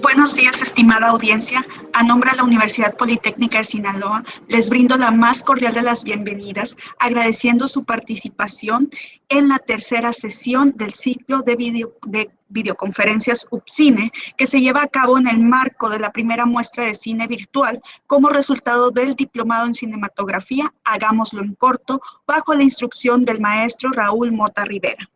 Buenos días, estimada audiencia. A nombre de la Universidad Politécnica de Sinaloa, les brindo la más cordial de las bienvenidas, agradeciendo su participación en la tercera sesión del ciclo de videoconferencias UPCine, que se lleva a cabo en el marco de la primera muestra de cine virtual como resultado del diplomado en cinematografía Hagámoslo en Corto, bajo la instrucción del maestro Raúl Mota Rivera.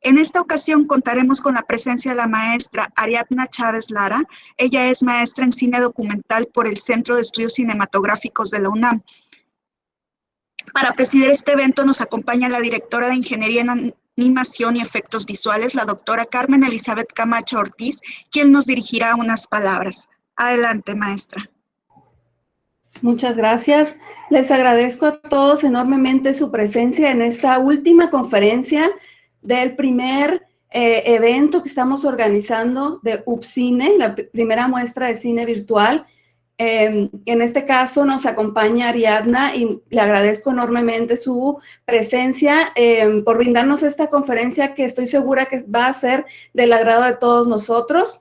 En esta ocasión contaremos con la presencia de la maestra Ariadna Chávez Lara. Ella es maestra en cine documental por el Centro de Estudios Cinematográficos de la UNAM. Para presidir este evento nos acompaña la directora de Ingeniería en Animación y Efectos Visuales, la doctora Carmen Elizabeth Camacho Ortiz, quien nos dirigirá unas palabras. Adelante, maestra. Muchas gracias. Les agradezco a todos enormemente su presencia en esta última conferencia del primer evento que estamos organizando de UPCine, la primera muestra de cine virtual. En este caso nos acompaña Ariadna y le agradezco enormemente su presencia por brindarnos esta conferencia que estoy segura que va a ser del agrado de todos nosotros.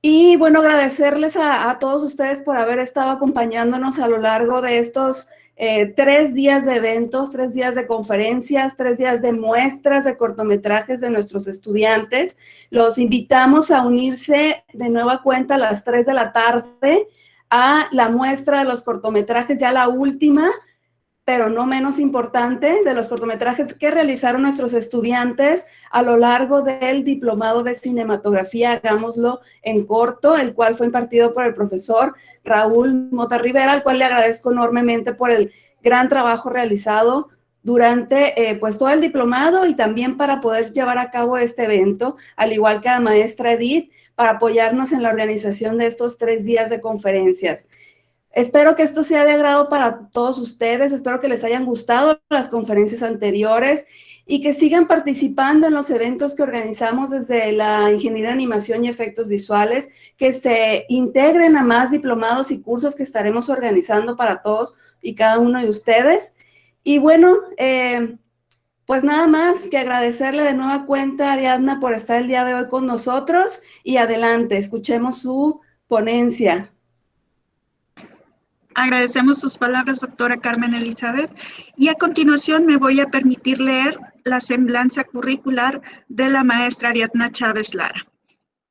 Y bueno, agradecerles a todos ustedes por haber estado acompañándonos a lo largo de estos 3 días de eventos, 3 días de conferencias, 3 días de muestras de cortometrajes de nuestros estudiantes. Los invitamos a unirse de nueva cuenta a las 3 de la tarde a la muestra de los cortometrajes, ya la última, pero no menos importante, de los cortometrajes que realizaron nuestros estudiantes a lo largo del diplomado de cinematografía Hagámoslo en Corto, el cual fue impartido por el profesor Raúl Mota Rivera, al cual le agradezco enormemente por el gran trabajo realizado durante pues todo el diplomado y también para poder llevar a cabo este evento, al igual que a la maestra Edith, para apoyarnos en la organización de estos 3 días de conferencias. Espero que esto sea de agrado para todos ustedes, espero que les hayan gustado las conferencias anteriores y que sigan participando en los eventos que organizamos desde la Ingeniería en Animación y Efectos Visuales, que se integren a más diplomados y cursos que estaremos organizando para todos y cada uno de ustedes. Y bueno, pues nada más que agradecerle de nueva cuenta a Ariadna por estar el día de hoy con nosotros y adelante, escuchemos su ponencia. Agradecemos sus palabras, doctora Carmen Elizabeth, y a continuación me voy a permitir leer la semblanza curricular de la maestra Ariadna Chávez Lara.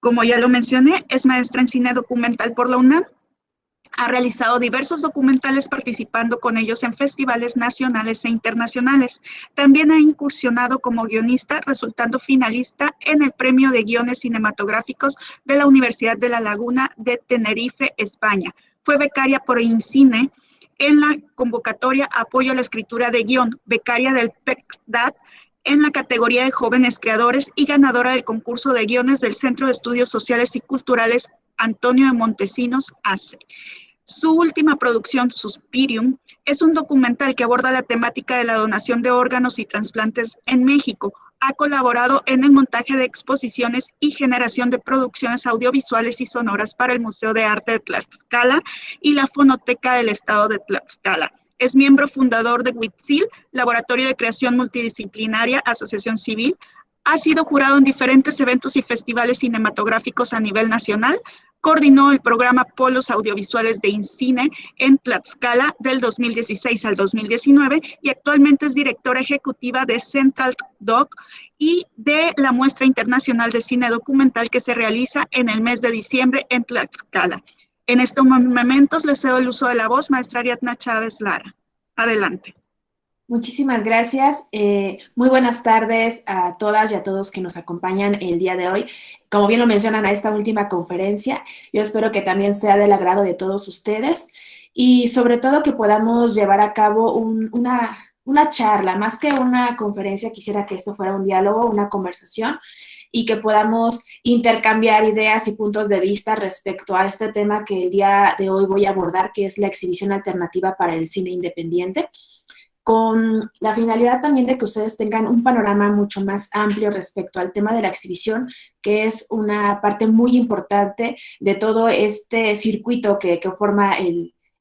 Como ya lo mencioné, es maestra en cine documental por la UNAM. Ha realizado diversos documentales participando con ellos en festivales nacionales e internacionales. También ha incursionado como guionista, resultando finalista en el Premio de Guiones Cinematográficos de la Universidad de La Laguna de Tenerife, España. Fue becaria por INCINE en la convocatoria Apoyo a la Escritura de Guión, becaria del PECDAT en la categoría de Jóvenes Creadores y ganadora del concurso de guiones del Centro de Estudios Sociales y Culturales Antonio de Montesinos, ACE. Su última producción, Suspirium, es un documental que aborda la temática de la donación de órganos y trasplantes en México. Ha colaborado en el montaje de exposiciones y generación de producciones audiovisuales y sonoras para el Museo de Arte de Tlaxcala y la Fonoteca del Estado de Tlaxcala. Es miembro fundador de WITSIL, Laboratorio de Creación Multidisciplinaria, Asociación Civil. Ha sido jurado en diferentes eventos y festivales cinematográficos a nivel nacional. Coordinó el programa Polos Audiovisuales de INCINE en Tlaxcala del 2016 al 2019 y actualmente es directora ejecutiva de Central Doc y de la muestra internacional de cine documental que se realiza en el mes de diciembre en Tlaxcala. En estos momentos les cedo el uso de la voz, maestra Ariadna Chávez Lara. Adelante. Muchísimas gracias. Muy buenas tardes a todas y a todos que nos acompañan el día de hoy. Como bien lo mencionan a esta última conferencia, yo espero que también sea del agrado de todos ustedes y sobre todo que podamos llevar a cabo una charla, más que una conferencia, quisiera que esto fuera un diálogo, una conversación y que podamos intercambiar ideas y puntos de vista respecto a este tema que el día de hoy voy a abordar, que es la exhibición alternativa para el cine independiente, con la finalidad también de que ustedes tengan un panorama mucho más amplio respecto al tema de la exhibición, que es una parte muy importante de todo este circuito que forma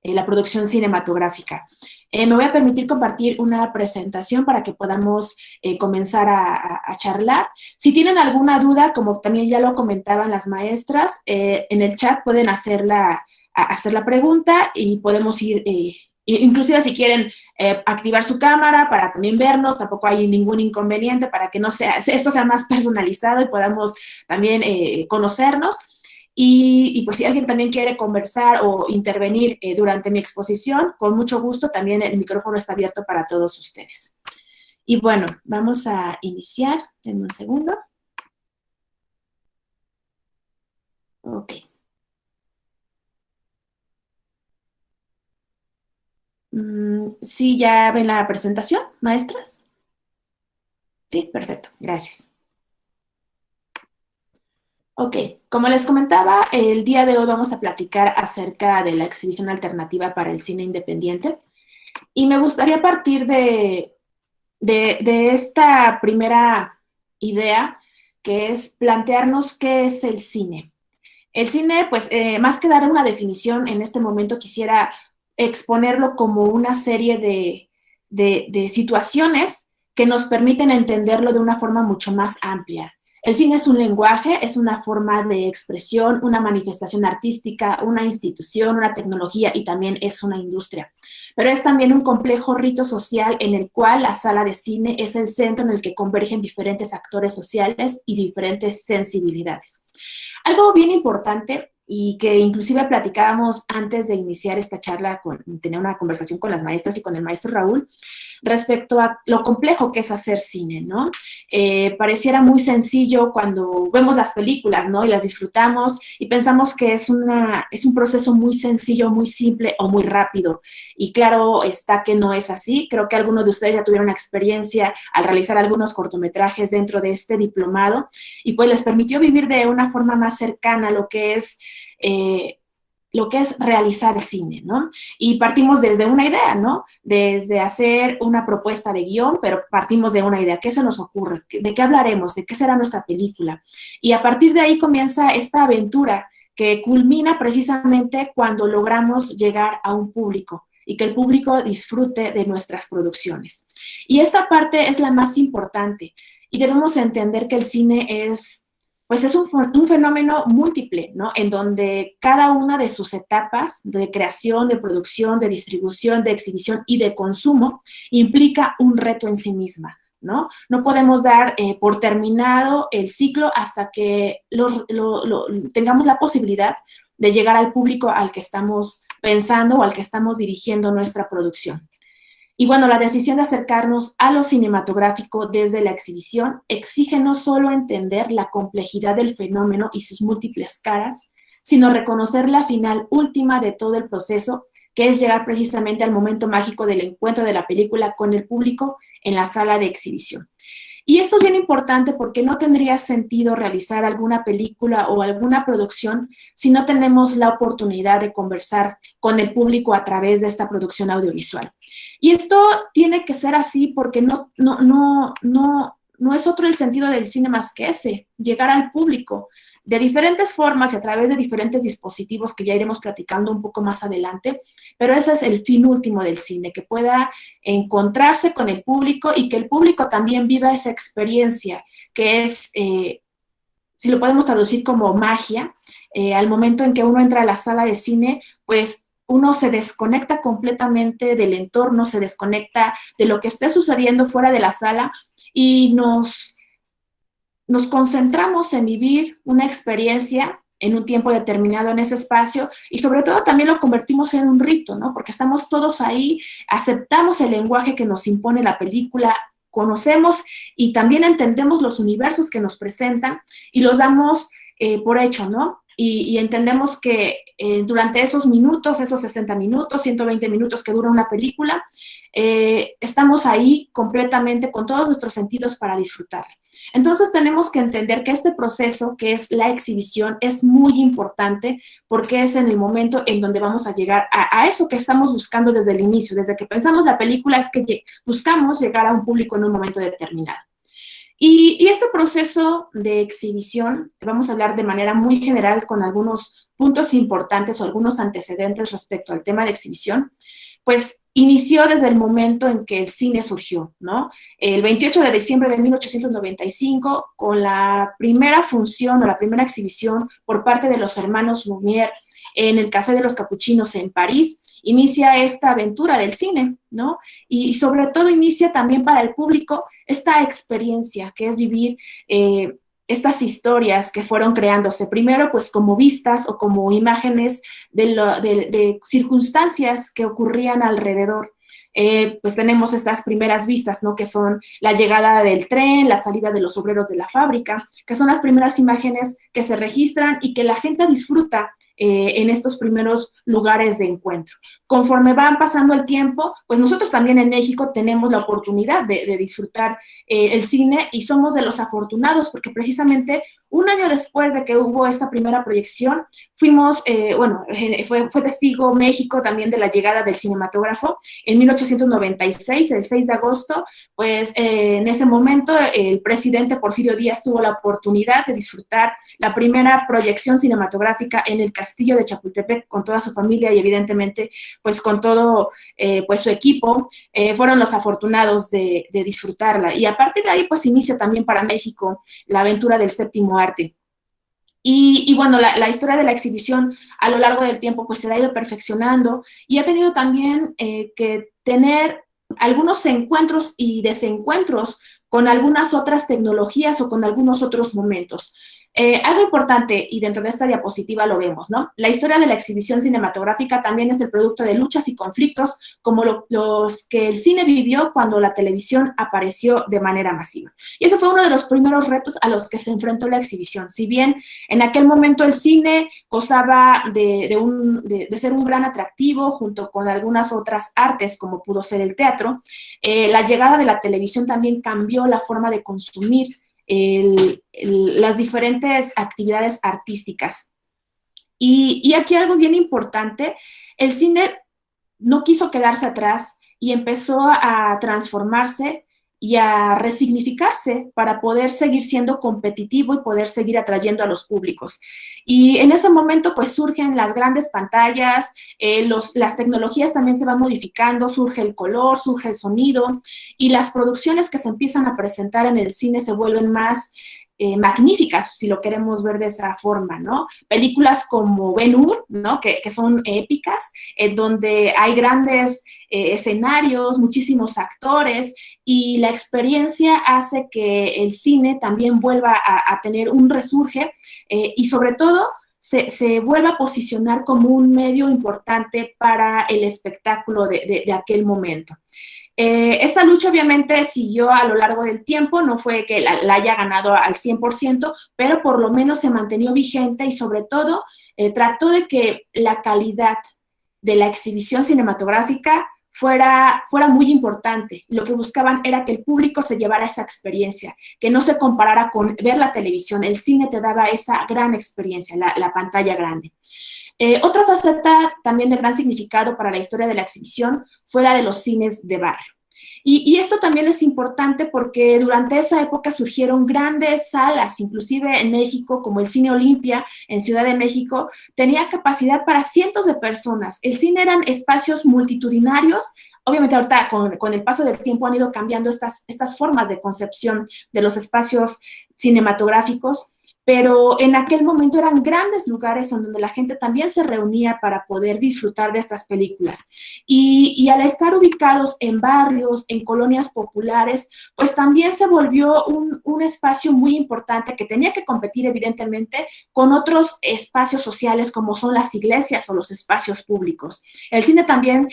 la producción cinematográfica. Me voy a permitir compartir una presentación para que podamos comenzar a charlar. Si tienen alguna duda, como también ya lo comentaban las maestras, en el chat pueden hacer la pregunta y podemos ir, inclusive si quieren activar su cámara para también vernos, tampoco hay ningún inconveniente para que esto sea más personalizado y podamos también conocernos. Y pues si alguien también quiere conversar o intervenir durante mi exposición, con mucho gusto, también el micrófono está abierto para todos ustedes. Y bueno, vamos a iniciar. Denme un segundo. Ok. ¿Sí ya ven la presentación, maestras? Sí, perfecto. Gracias. Ok, como les comentaba, el día de hoy vamos a platicar acerca de la exhibición alternativa para el cine independiente. Y me gustaría partir de esta primera idea, que es plantearnos qué es el cine. El cine, pues, más que dar una definición, en este momento quisiera exponerlo como una serie de situaciones que nos permiten entenderlo de una forma mucho más amplia. El cine es un lenguaje, es una forma de expresión, una manifestación artística, una institución, una tecnología y también es una industria. Pero es también un complejo rito social en el cual la sala de cine es el centro en el que convergen diferentes actores sociales y diferentes sensibilidades. Algo bien importante y que inclusive platicábamos antes de iniciar esta charla, tener una conversación con las maestras y con el maestro Raúl, respecto a lo complejo que es hacer cine, ¿no? Pareciera muy sencillo cuando vemos las películas, ¿no? Y las disfrutamos y pensamos que es un proceso muy sencillo, muy simple o muy rápido. Y claro está que no es así. Creo que algunos de ustedes ya tuvieron una experiencia al realizar algunos cortometrajes dentro de este diplomado y pues les permitió vivir de una forma más cercana lo que es realizar cine, ¿no? Y partimos desde una idea, ¿no? Desde hacer una propuesta de guión, pero partimos de una idea. ¿Qué se nos ocurre? ¿De qué hablaremos? ¿De qué será nuestra película? Y a partir de ahí comienza esta aventura que culmina precisamente cuando logramos llegar a un público y que el público disfrute de nuestras producciones. Y esta parte es la más importante y debemos entender que el cine es un fenómeno múltiple, ¿no? En donde cada una de sus etapas de creación, de producción, de distribución, de exhibición y de consumo implica un reto en sí misma, ¿no? No podemos dar por terminado el ciclo hasta que tengamos la posibilidad de llegar al público al que estamos pensando o al que estamos dirigiendo nuestra producción. Y bueno, la decisión de acercarnos a lo cinematográfico desde la exhibición exige no solo entender la complejidad del fenómeno y sus múltiples caras, sino reconocer la final última de todo el proceso, que es llegar precisamente al momento mágico del encuentro de la película con el público en la sala de exhibición. Y esto es bien importante porque no tendría sentido realizar alguna película o alguna producción si no tenemos la oportunidad de conversar con el público a través de esta producción audiovisual. Y esto tiene que ser así porque no es otro el sentido del cine más que ese, llegar al público de diferentes formas y a través de diferentes dispositivos que ya iremos platicando un poco más adelante, pero ese es el fin último del cine, que pueda encontrarse con el público y que el público también viva esa experiencia, que es, si lo podemos traducir como magia, al momento en que uno entra a la sala de cine, pues uno se desconecta completamente del entorno, se desconecta de lo que esté sucediendo fuera de la sala y nos concentramos en vivir una experiencia en un tiempo determinado en ese espacio y sobre todo también lo convertimos en un rito, ¿no? Porque estamos todos ahí, aceptamos el lenguaje que nos impone la película, conocemos y también entendemos los universos que nos presentan y los damos por hecho, ¿no? Y entendemos que durante esos minutos, esos 60 minutos, 120 minutos que dura una película, estamos ahí completamente con todos nuestros sentidos para disfrutarla. Entonces tenemos que entender que este proceso, que es la exhibición, es muy importante porque es en el momento en donde vamos a llegar a eso que estamos buscando desde el inicio. Desde que pensamos la película es que buscamos llegar a un público en un momento determinado. Y este proceso de exhibición, vamos a hablar de manera muy general con algunos puntos importantes o algunos antecedentes respecto al tema de exhibición, pues inició desde el momento en que el cine surgió, ¿no? El 28 de diciembre de 1895, con la primera función o la primera exhibición por parte de los hermanos Lumière en el Café de los Capuchinos en París, inicia esta aventura del cine, ¿no? Y sobre todo inicia también para el público esta experiencia que es vivir estas historias que fueron creándose, primero pues como vistas o como imágenes de circunstancias que ocurrían alrededor. Pues tenemos estas primeras vistas, ¿no? Que son la llegada del tren, la salida de los obreros de la fábrica, que son las primeras imágenes que se registran y que la gente disfruta en estos primeros lugares de encuentro. Conforme van pasando el tiempo, pues nosotros también en México tenemos la oportunidad de disfrutar el cine y somos de los afortunados porque precisamente un año después de que hubo esta primera proyección, fuimos, fue testigo México también de la llegada del cinematógrafo en 1896, el 6 de agosto, pues en ese momento el presidente Porfirio Díaz tuvo la oportunidad de disfrutar la primera proyección cinematográfica en el Castillo de Chapultepec con toda su familia y evidentemente pues con todo pues su equipo, fueron los afortunados de disfrutarla. Y a partir de ahí pues inicia también para México la aventura del séptimo arte. Y bueno, la historia de la exhibición a lo largo del tiempo pues se ha ido perfeccionando y ha tenido también que tener algunos encuentros y desencuentros con algunas otras tecnologías o con algunos otros momentos. Algo importante, y dentro de esta diapositiva lo vemos, ¿no? La historia de la exhibición cinematográfica también es el producto de luchas y conflictos como los que el cine vivió cuando la televisión apareció de manera masiva. Y ese fue uno de los primeros retos a los que se enfrentó la exhibición. Si bien en aquel momento el cine gozaba de ser un gran atractivo junto con algunas otras artes como pudo ser el teatro, la llegada de la televisión también cambió la forma de consumir las diferentes actividades artísticas. Y aquí algo bien importante, el cine no quiso quedarse atrás y empezó a transformarse y a resignificarse para poder seguir siendo competitivo y poder seguir atrayendo a los públicos. Y en ese momento pues surgen las grandes pantallas, las tecnologías también se van modificando, surge el color, surge el sonido y las producciones que se empiezan a presentar en el cine se vuelven más magníficas, si lo queremos ver de esa forma, ¿no? Películas como Ben-Hur, ¿no? Que son épicas, donde hay grandes escenarios, muchísimos actores, y la experiencia hace que el cine también vuelva a tener un resurge, y sobre todo, se vuelva a posicionar como un medio importante para el espectáculo de aquel momento. Esta lucha obviamente siguió a lo largo del tiempo, no fue que la haya ganado al 100%, pero por lo menos se mantenió vigente y sobre todo trató de que la calidad de la exhibición cinematográfica fuera muy importante. Lo que buscaban era que el público se llevara esa experiencia, que no se comparara con ver la televisión. El cine te daba esa gran experiencia, la pantalla grande. Otra faceta también de gran significado para la historia de la exhibición fue la de los cines de barrio. Y esto también es importante porque durante esa época surgieron grandes salas, inclusive en México, como el Cine Olimpia en Ciudad de México, tenía capacidad para cientos de personas. El cine eran espacios multitudinarios. Obviamente ahorita con el paso del tiempo han ido cambiando estas formas de concepción de los espacios cinematográficos, pero en aquel momento eran grandes lugares en donde la gente también se reunía para poder disfrutar de estas películas. Y al estar ubicados en barrios, en colonias populares, pues también se volvió un espacio muy importante que tenía que competir evidentemente con otros espacios sociales como son las iglesias o los espacios públicos. El cine también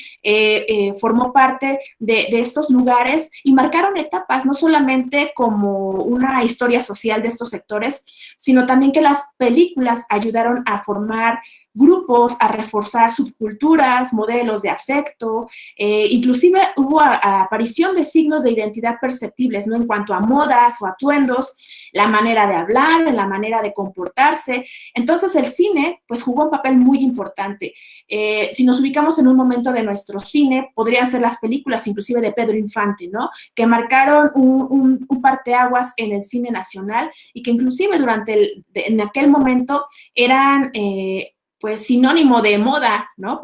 formó parte de estos lugares y marcaron etapas, no solamente como una historia social de estos sectores, sino también que las películas ayudaron a formar grupos, a reforzar subculturas, modelos de afecto, inclusive hubo aparición de signos de identidad perceptibles, ¿no? En cuanto a modas o atuendos, la manera de hablar, la manera de comportarse. Entonces el cine pues jugó un papel muy importante. Si nos ubicamos en un momento de nuestro cine, podrían ser las películas inclusive de Pedro Infante, ¿no? Que marcaron un parteaguas en el cine nacional y que inclusive en aquel momento eran pues sinónimo de moda, ¿no?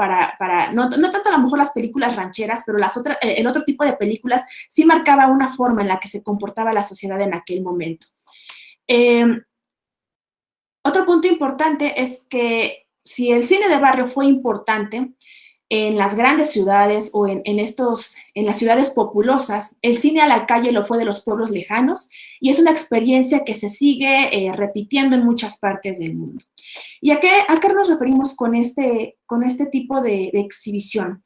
No tanto a lo mejor las películas rancheras, pero el otro tipo de películas sí marcaba una forma en la que se comportaba la sociedad en aquel momento. Otro punto importante es que si el cine de barrio fue importante en las grandes ciudades o en las ciudades populosas, el cine a la calle lo fue de los pueblos lejanos y es una experiencia que se sigue repitiendo en muchas partes del mundo. ¿Y a qué nos referimos con este tipo de exhibición?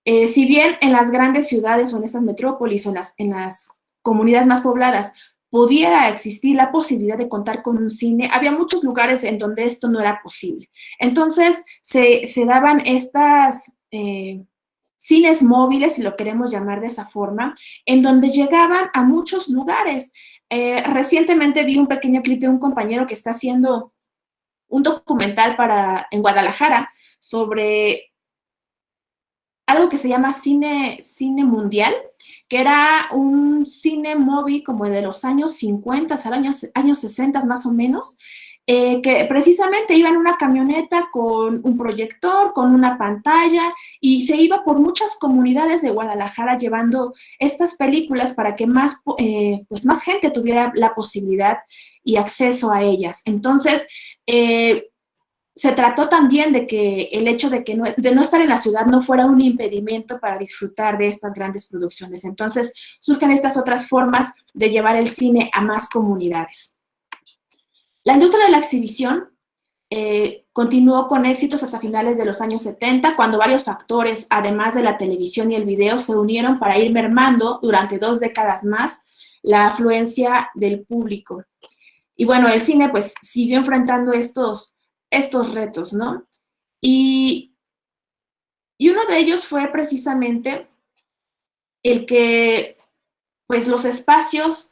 Si bien en las grandes ciudades o en estas metrópolis o en las comunidades más pobladas pudiera existir la posibilidad de contar con un cine, había muchos lugares en donde esto no era posible. Entonces, se daban estas cines móviles, si lo queremos llamar de esa forma, en donde llegaban a muchos lugares. Recientemente vi un pequeño clip de un compañero que está haciendo un documental en Guadalajara sobre algo que se llama cine mundial, que era un cine móvil como de los años 50 a años 60 más o menos, que precisamente iba en una camioneta con un proyector, con una pantalla, y se iba por muchas comunidades de Guadalajara llevando estas películas para que más gente tuviera la posibilidad y acceso a ellas. Entonces, se trató también de que el hecho de no estar en la ciudad no fuera un impedimento para disfrutar de estas grandes producciones. Entonces, surgen estas otras formas de llevar el cine a más comunidades. La industria de la exhibición continuó con éxitos hasta finales de los años 70, cuando varios factores, además de la televisión y el video, se unieron para ir mermando durante 2 décadas más la afluencia del público. Y bueno, el cine pues siguió enfrentando estos retos, ¿no? Y uno de ellos fue precisamente el que, pues, los espacios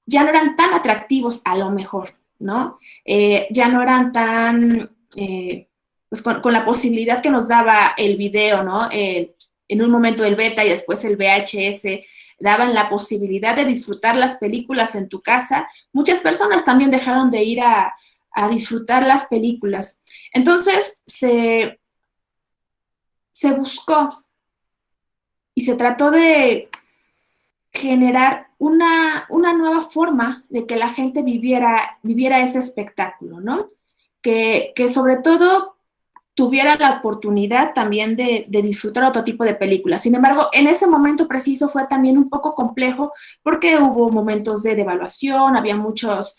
ya no eran tan atractivos a lo mejor, ¿no? Ya no eran tan, pues, con la posibilidad que nos daba el video, ¿no? En un momento el beta y después el VHS, daban la posibilidad de disfrutar las películas en tu casa. Muchas personas también dejaron de ir a disfrutar las películas. Entonces, se buscó y se trató de generar una nueva forma de que la gente viviera ese espectáculo, ¿no? Que sobre todo tuviera la oportunidad también de disfrutar otro tipo de películas. Sin embargo, en ese momento preciso fue también un poco complejo porque hubo momentos de devaluación, había muchos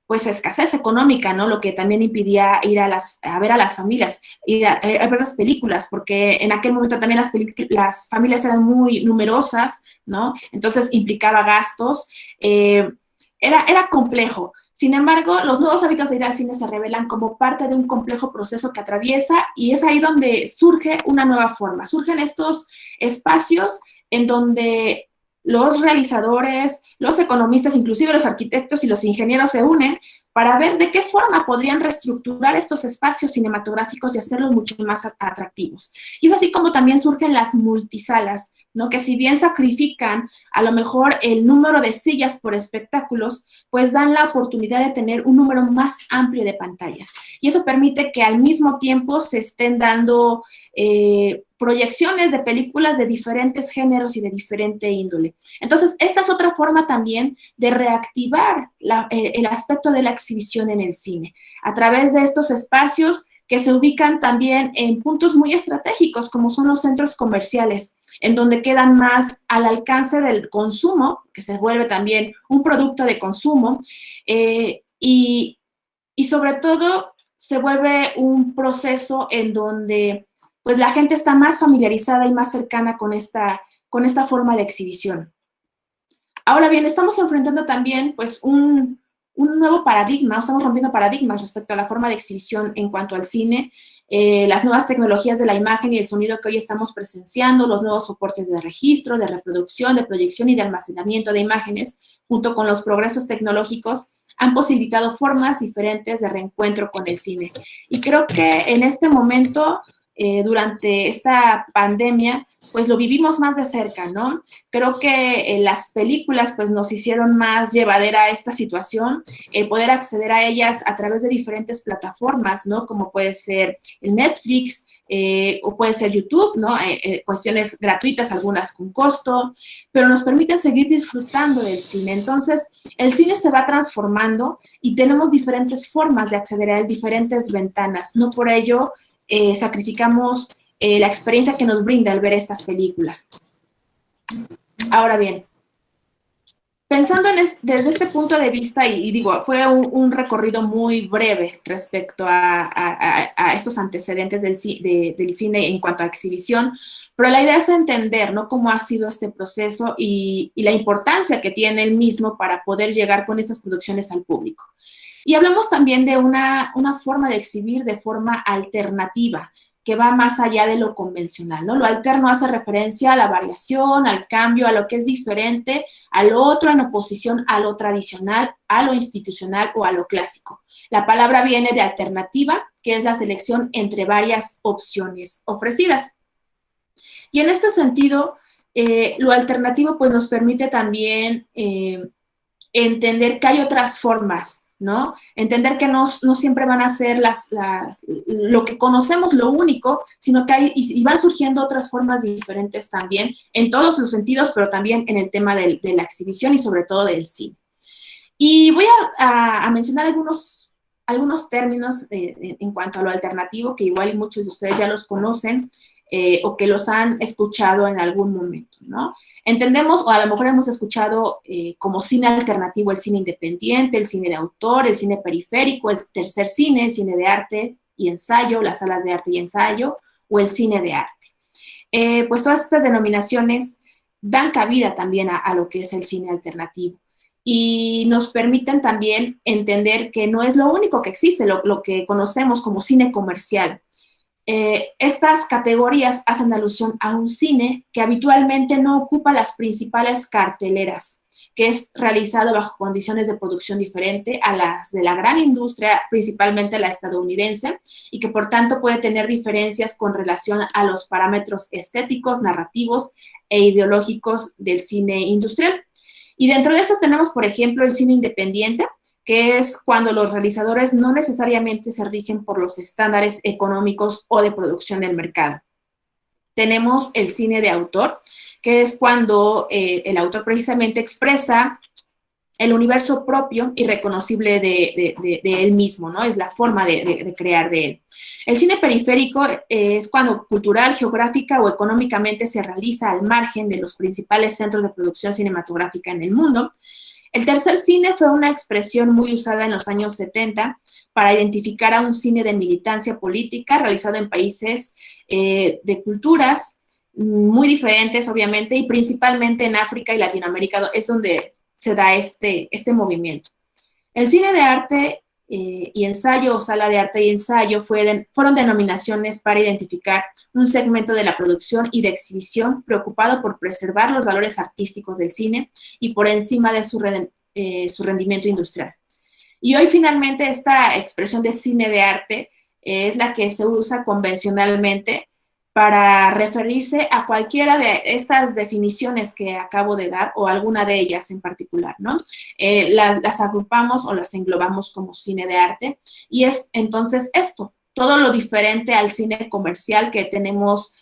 pues escasez económica, ¿no? Lo que también impidía ir a ver a las familias, ir a ver las películas, porque en aquel momento también las familias eran muy numerosas, ¿no? Entonces implicaba gastos, era complejo. Sin embargo, los nuevos hábitos de ir al cine se revelan como parte de un complejo proceso que atraviesa, y es ahí donde surge una nueva forma. Surgen estos espacios en donde los realizadores, los economistas, inclusive los arquitectos y los ingenieros se unen para ver de qué forma podrían reestructurar estos espacios cinematográficos y hacerlos mucho más atractivos. Y es así como también surgen las multisalas, ¿no? Que si bien sacrifican a lo mejor el número de sillas por espectáculos, pues dan la oportunidad de tener un número más amplio de pantallas. Y eso permite que al mismo tiempo se estén dando proyecciones de películas de diferentes géneros y de diferente índole. Entonces, esta es otra forma también de reactivar el aspecto de la exhibición en el cine, a través de estos espacios que se ubican también en puntos muy estratégicos, como son los centros comerciales, en donde quedan más al alcance del consumo, que se vuelve también un producto de consumo, y sobre todo se vuelve un proceso en donde pues la gente está más familiarizada y más cercana con esta forma de exhibición. Ahora bien, estamos enfrentando también pues un nuevo paradigma, estamos rompiendo paradigmas respecto a la forma de exhibición en cuanto al cine, las nuevas tecnologías de la imagen y el sonido que hoy estamos presenciando, los nuevos soportes de registro, de reproducción, de proyección y de almacenamiento de imágenes, junto con los progresos tecnológicos, han posibilitado formas diferentes de reencuentro con el cine. Y creo que en este momento durante esta pandemia, pues lo vivimos más de cerca, ¿no? Creo que las películas pues nos hicieron más llevadera esta situación, poder acceder a ellas a través de diferentes plataformas, ¿no? Como puede ser el Netflix, o puede ser YouTube, ¿no? Cuestiones gratuitas, algunas con costo, pero nos permiten seguir disfrutando del cine. Entonces, el cine se va transformando y tenemos diferentes formas de acceder a él, diferentes ventanas. No por ello sacrificamos la experiencia que nos brinda el ver estas películas. Ahora bien, pensando desde este punto de vista, y digo, fue un recorrido muy breve respecto a estos antecedentes del cine en cuanto a exhibición, pero la idea es entender, ¿no?, cómo ha sido este proceso y la importancia que tiene el mismo para poder llegar con estas producciones al público. Y hablamos también de una forma de exhibir de forma alternativa, que va más allá de lo convencional, ¿no? Lo alterno hace referencia a la variación, al cambio, a lo que es diferente, al otro en oposición a lo tradicional, a lo institucional o a lo clásico. La palabra viene de alternativa, que es la selección entre varias opciones ofrecidas. Y en este sentido, lo alternativo pues nos permite también entender que hay otras formas, ¿no? Entender que no siempre van a ser lo que conocemos, lo único, sino que hay, y van surgiendo otras formas diferentes también, en todos los sentidos, pero también en el tema de la exhibición y sobre todo del cine. Y voy a mencionar algunos términos en cuanto a lo alternativo, que igual muchos de ustedes ya los conocen, o que los han escuchado en algún momento, ¿no? Entendemos, o a lo mejor hemos escuchado como cine alternativo el cine independiente, el cine de autor, el cine periférico, el tercer cine, el cine de arte y ensayo, las salas de arte y ensayo, o el cine de arte. Pues todas estas denominaciones dan cabida también a lo que es el cine alternativo y nos permiten también entender que no es lo único que existe, lo que conocemos como cine comercial. Estas categorías hacen alusión a un cine que habitualmente no ocupa las principales carteleras, que es realizado bajo condiciones de producción diferente a las de la gran industria, principalmente la estadounidense, y que por tanto puede tener diferencias con relación a los parámetros estéticos, narrativos e ideológicos del cine industrial. Y dentro de estas tenemos, por ejemplo, el cine independiente, que es cuando los realizadores no necesariamente se rigen por los estándares económicos o de producción del mercado. Tenemos el cine de autor, que es cuando el autor precisamente expresa el universo propio y reconocible de él mismo, ¿no? Es la forma de crear de él. El cine periférico es cuando cultural, geográfica o económicamente se realiza al margen de los principales centros de producción cinematográfica en el mundo. El tercer cine fue una expresión muy usada en los años 70 para identificar a un cine de militancia política realizado en países de culturas muy diferentes, obviamente, y principalmente en África y Latinoamérica es donde se da este movimiento. El cine de arte y ensayo o sala de arte y ensayo fueron denominaciones para identificar un segmento de la producción y de exhibición preocupado por preservar los valores artísticos del cine y por encima de su rendimiento industrial. Y hoy finalmente esta expresión de cine de arte es la que se usa convencionalmente para referirse a cualquiera de estas definiciones que acabo de dar o alguna de ellas en particular, ¿no? Las agrupamos o las englobamos como cine de arte y es entonces esto, todo lo diferente al cine comercial que tenemos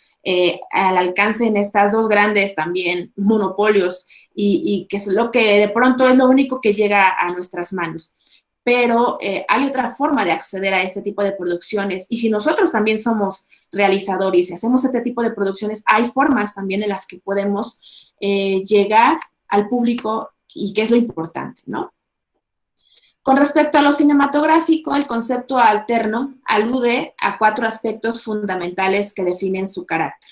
al alcance en estas dos grandes también monopolios y que es lo que de pronto es lo único que llega a nuestras manos. Pero hay otra forma de acceder a este tipo de producciones y si nosotros también somos realizadores y hacemos este tipo de producciones, hay formas también en las que podemos llegar al público y que es lo importante, ¿no? Con respecto a lo cinematográfico, el concepto alterno alude a 4 aspectos fundamentales que definen su carácter.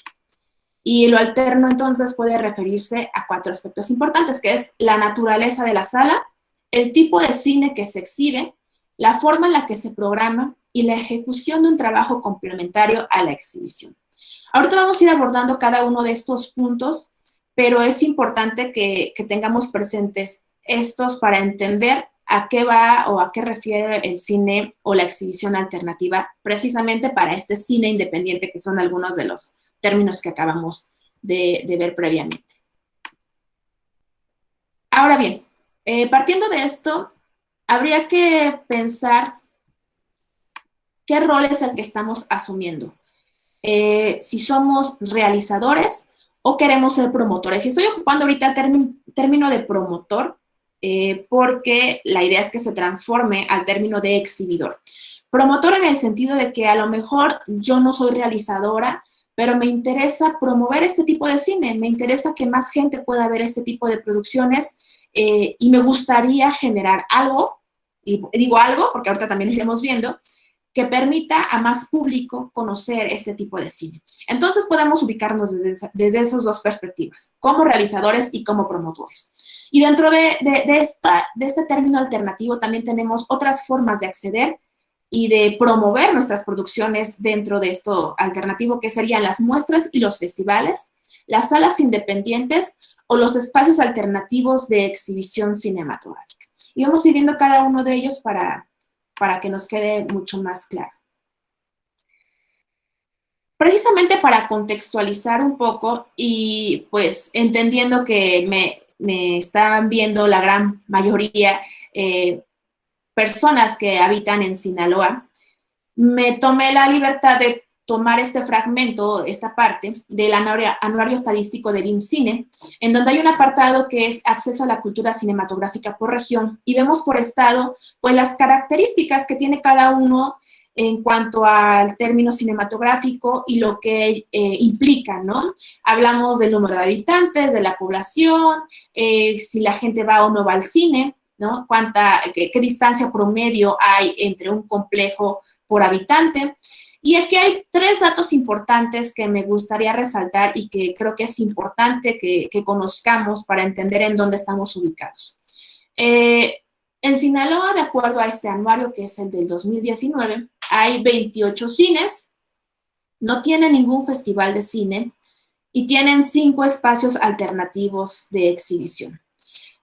Y lo alterno entonces puede referirse a 4 aspectos importantes, que es la naturaleza de la sala, el tipo de cine que se exhibe, la forma en la que se programa y la ejecución de un trabajo complementario a la exhibición. Ahorita vamos a ir abordando cada uno de estos puntos, pero es importante que tengamos presentes estos para entender a qué va o a qué refiere el cine o la exhibición alternativa, precisamente para este cine independiente, que son algunos de los términos que acabamos de ver previamente. Ahora bien, partiendo de esto, habría que pensar qué rol es el que estamos asumiendo. Si somos realizadores o queremos ser promotores. Y estoy ocupando ahorita el término de promotor porque la idea es que se transforme al término de exhibidor. Promotor en el sentido de que a lo mejor yo no soy realizadora, pero me interesa promover este tipo de cine, me interesa que más gente pueda ver este tipo de producciones y me gustaría generar algo, y digo algo porque ahorita también lo iremos viendo, que permita a más público conocer este tipo de cine. Entonces podemos ubicarnos desde esas dos perspectivas, como realizadores y como promotores. Y dentro de este término alternativo también tenemos otras formas de acceder y de promover nuestras producciones dentro de esto alternativo, que serían las muestras y los festivales, las salas independientes o los espacios alternativos de exhibición cinematográfica. Y vamos a ir viendo cada uno de ellos para que nos quede mucho más claro. Precisamente para contextualizar un poco y pues entendiendo que me están viendo la gran mayoría personas que habitan en Sinaloa, me tomé la libertad de tomar este fragmento, esta parte del anuario estadístico del IMCINE, en donde hay un apartado que es acceso a la cultura cinematográfica por región, y vemos por estado, pues, las características que tiene cada uno en cuanto al término cinematográfico y lo que implica, ¿no? Hablamos del número de habitantes, de la población, si la gente va o no va al cine, ¿no? ¿Qué distancia promedio hay entre un complejo por habitante? Y aquí hay 3 datos importantes que me gustaría resaltar y que creo que es importante que conozcamos para entender en dónde estamos ubicados. En Sinaloa, de acuerdo a este anuario, que es el del 2019, hay 28 cines, no tienen ningún festival de cine y tienen 5 espacios alternativos de exhibición.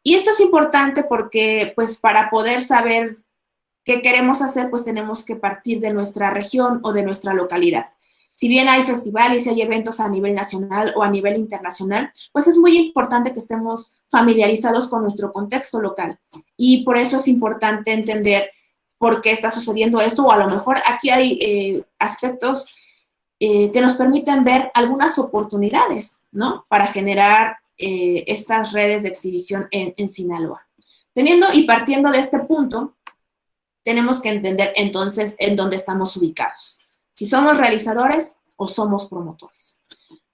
Y esto es importante porque, pues, para poder saber qué queremos hacer, pues tenemos que partir de nuestra región o de nuestra localidad. Si bien hay festivales y hay eventos a nivel nacional o a nivel internacional, pues es muy importante que estemos familiarizados con nuestro contexto local. Y por eso es importante entender por qué está sucediendo esto, o a lo mejor aquí hay aspectos que nos permiten ver algunas oportunidades, ¿no? Para generar estas redes de exhibición en Sinaloa. Teniendo y partiendo de este punto, tenemos que entender entonces en dónde estamos ubicados. Si somos realizadores o somos promotores.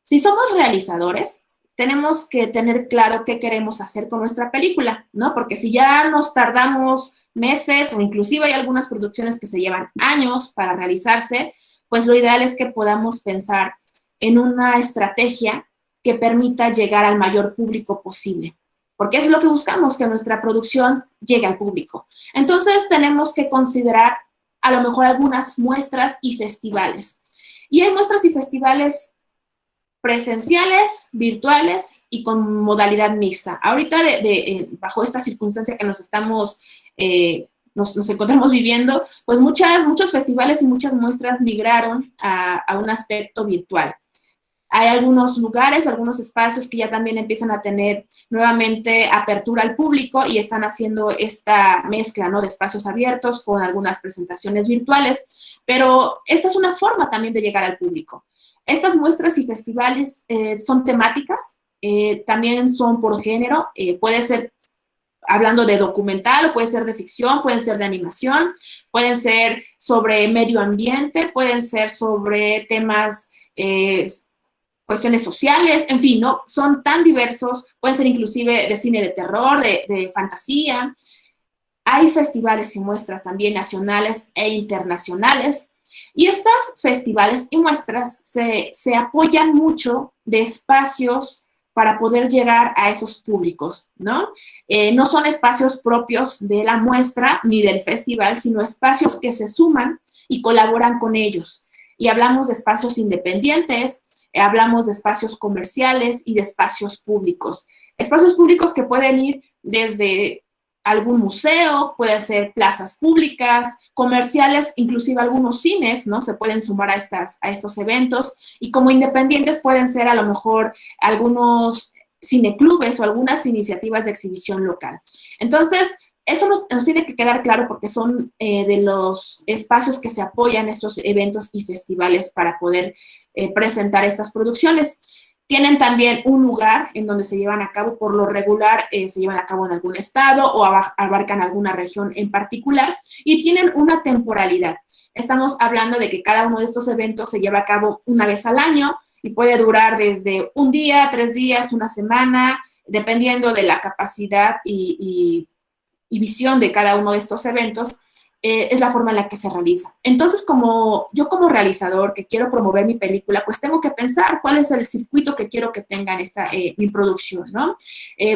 Si somos realizadores, tenemos que tener claro qué queremos hacer con nuestra película, ¿no? Porque si ya nos tardamos meses o inclusive hay algunas producciones que se llevan años para realizarse, pues lo ideal es que podamos pensar en una estrategia que permita llegar al mayor público posible. Porque es lo que buscamos, que nuestra producción llegue al público. Entonces, tenemos que considerar a lo mejor algunas muestras y festivales. Y hay muestras y festivales presenciales, virtuales y con modalidad mixta. Ahorita, bajo esta circunstancia que nos encontramos viviendo, pues muchos festivales y muchas muestras migraron a un aspecto virtual. Hay algunos lugares, algunos espacios que ya también empiezan a tener nuevamente apertura al público y están haciendo esta mezcla, ¿no? De espacios abiertos con algunas presentaciones virtuales, pero esta es una forma también de llegar al público. Estas muestras y festivales son temáticas, también son por género, puede ser hablando de documental, puede ser de ficción, pueden ser de animación, pueden ser sobre medio ambiente, pueden ser sobre temas cuestiones sociales, en fin, ¿no? Son tan diversos, pueden ser inclusive de cine de terror, de fantasía. Hay festivales y muestras también nacionales e internacionales. Y estos festivales y muestras se apoyan mucho de espacios para poder llegar a esos públicos, ¿no? No son espacios propios de la muestra ni del festival, sino espacios que se suman y colaboran con ellos. Y hablamos de espacios independientes, hablamos de espacios comerciales y de espacios públicos. Espacios públicos que pueden ir desde algún museo, puede ser plazas públicas, comerciales, inclusive algunos cines, ¿no? Se pueden sumar a estos eventos, y como independientes pueden ser a lo mejor algunos cineclubes o algunas iniciativas de exhibición local. Entonces, eso nos tiene que quedar claro porque son de los espacios que se apoyan estos eventos y festivales para poder presentar estas producciones. Tienen también un lugar en donde se llevan a cabo, por lo regular se llevan a cabo en algún estado o abarcan alguna región en particular, y tienen una temporalidad. Estamos hablando de que cada uno de estos eventos se lleva a cabo una vez al año y puede durar desde un día, 3 días, una semana, dependiendo de la capacidad y visión de cada uno de estos eventos. Es la forma en la que se realiza. Entonces, yo como realizador que quiero promover mi película, pues tengo que pensar cuál es el circuito que quiero que tenga mi producción, ¿no?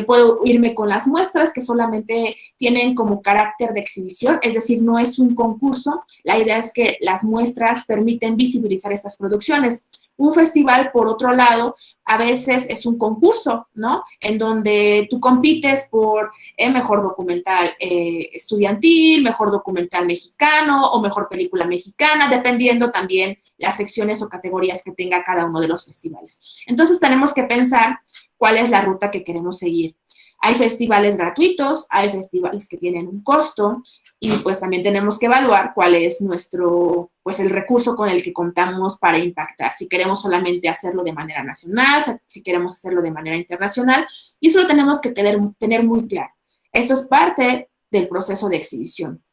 Puedo irme con las muestras que solamente tienen como carácter de exhibición, es decir, no es un concurso. La idea es que las muestras permiten visibilizar estas producciones. Un festival, por otro lado, a veces es un concurso, ¿no? En donde tú compites por mejor documental estudiantil, mejor documental mexicano o mejor película mexicana, dependiendo también las secciones o categorías que tenga cada uno de los festivales. Entonces, tenemos que pensar cuál es la ruta que queremos seguir. Hay festivales gratuitos, hay festivales que tienen un costo, y pues también tenemos que evaluar cuál es el recurso con el que contamos para impactar. Si queremos solamente hacerlo de manera nacional, si queremos hacerlo de manera internacional, y eso lo tenemos que tener muy claro. Esto es parte del proceso de exhibición.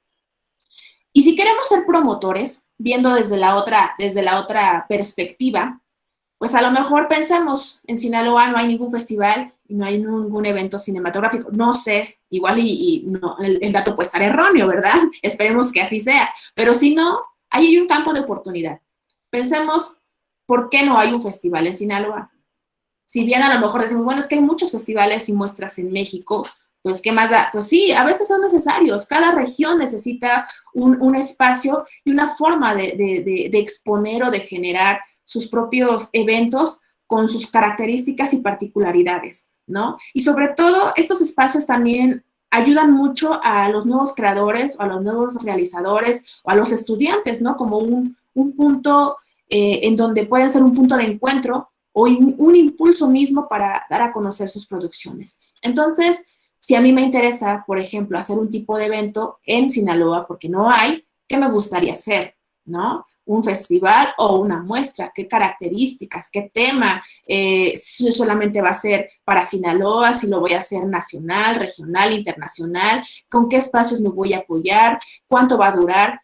Y si queremos ser promotores, viendo desde la otra perspectiva, pues a lo mejor pensamos, en Sinaloa no hay ningún festival y no hay ningún evento cinematográfico. No sé, igual no, el dato puede estar erróneo, ¿verdad? Esperemos que así sea. Pero si no, ahí hay un campo de oportunidad. Pensemos, ¿por qué no hay un festival en Sinaloa? Si bien a lo mejor decimos, bueno, es que hay muchos festivales y muestras en México, pues ¿qué más da? Pues sí, a veces son necesarios. Cada región necesita un espacio y una forma de exponer o de generar sus propios eventos con sus características y particularidades, ¿no? Y sobre todo, estos espacios también ayudan mucho a los nuevos creadores, o a los nuevos realizadores, o a los estudiantes, ¿no? Como un punto en donde pueden ser un punto de encuentro o un impulso mismo para dar a conocer sus producciones. Entonces, si a mí me interesa, por ejemplo, hacer un tipo de evento en Sinaloa, porque no hay, ¿qué me gustaría hacer, no? Un festival o una muestra, qué características, qué tema, si solamente va a ser para Sinaloa, si lo voy a hacer nacional, regional, internacional, con qué espacios me voy a apoyar, cuánto va a durar.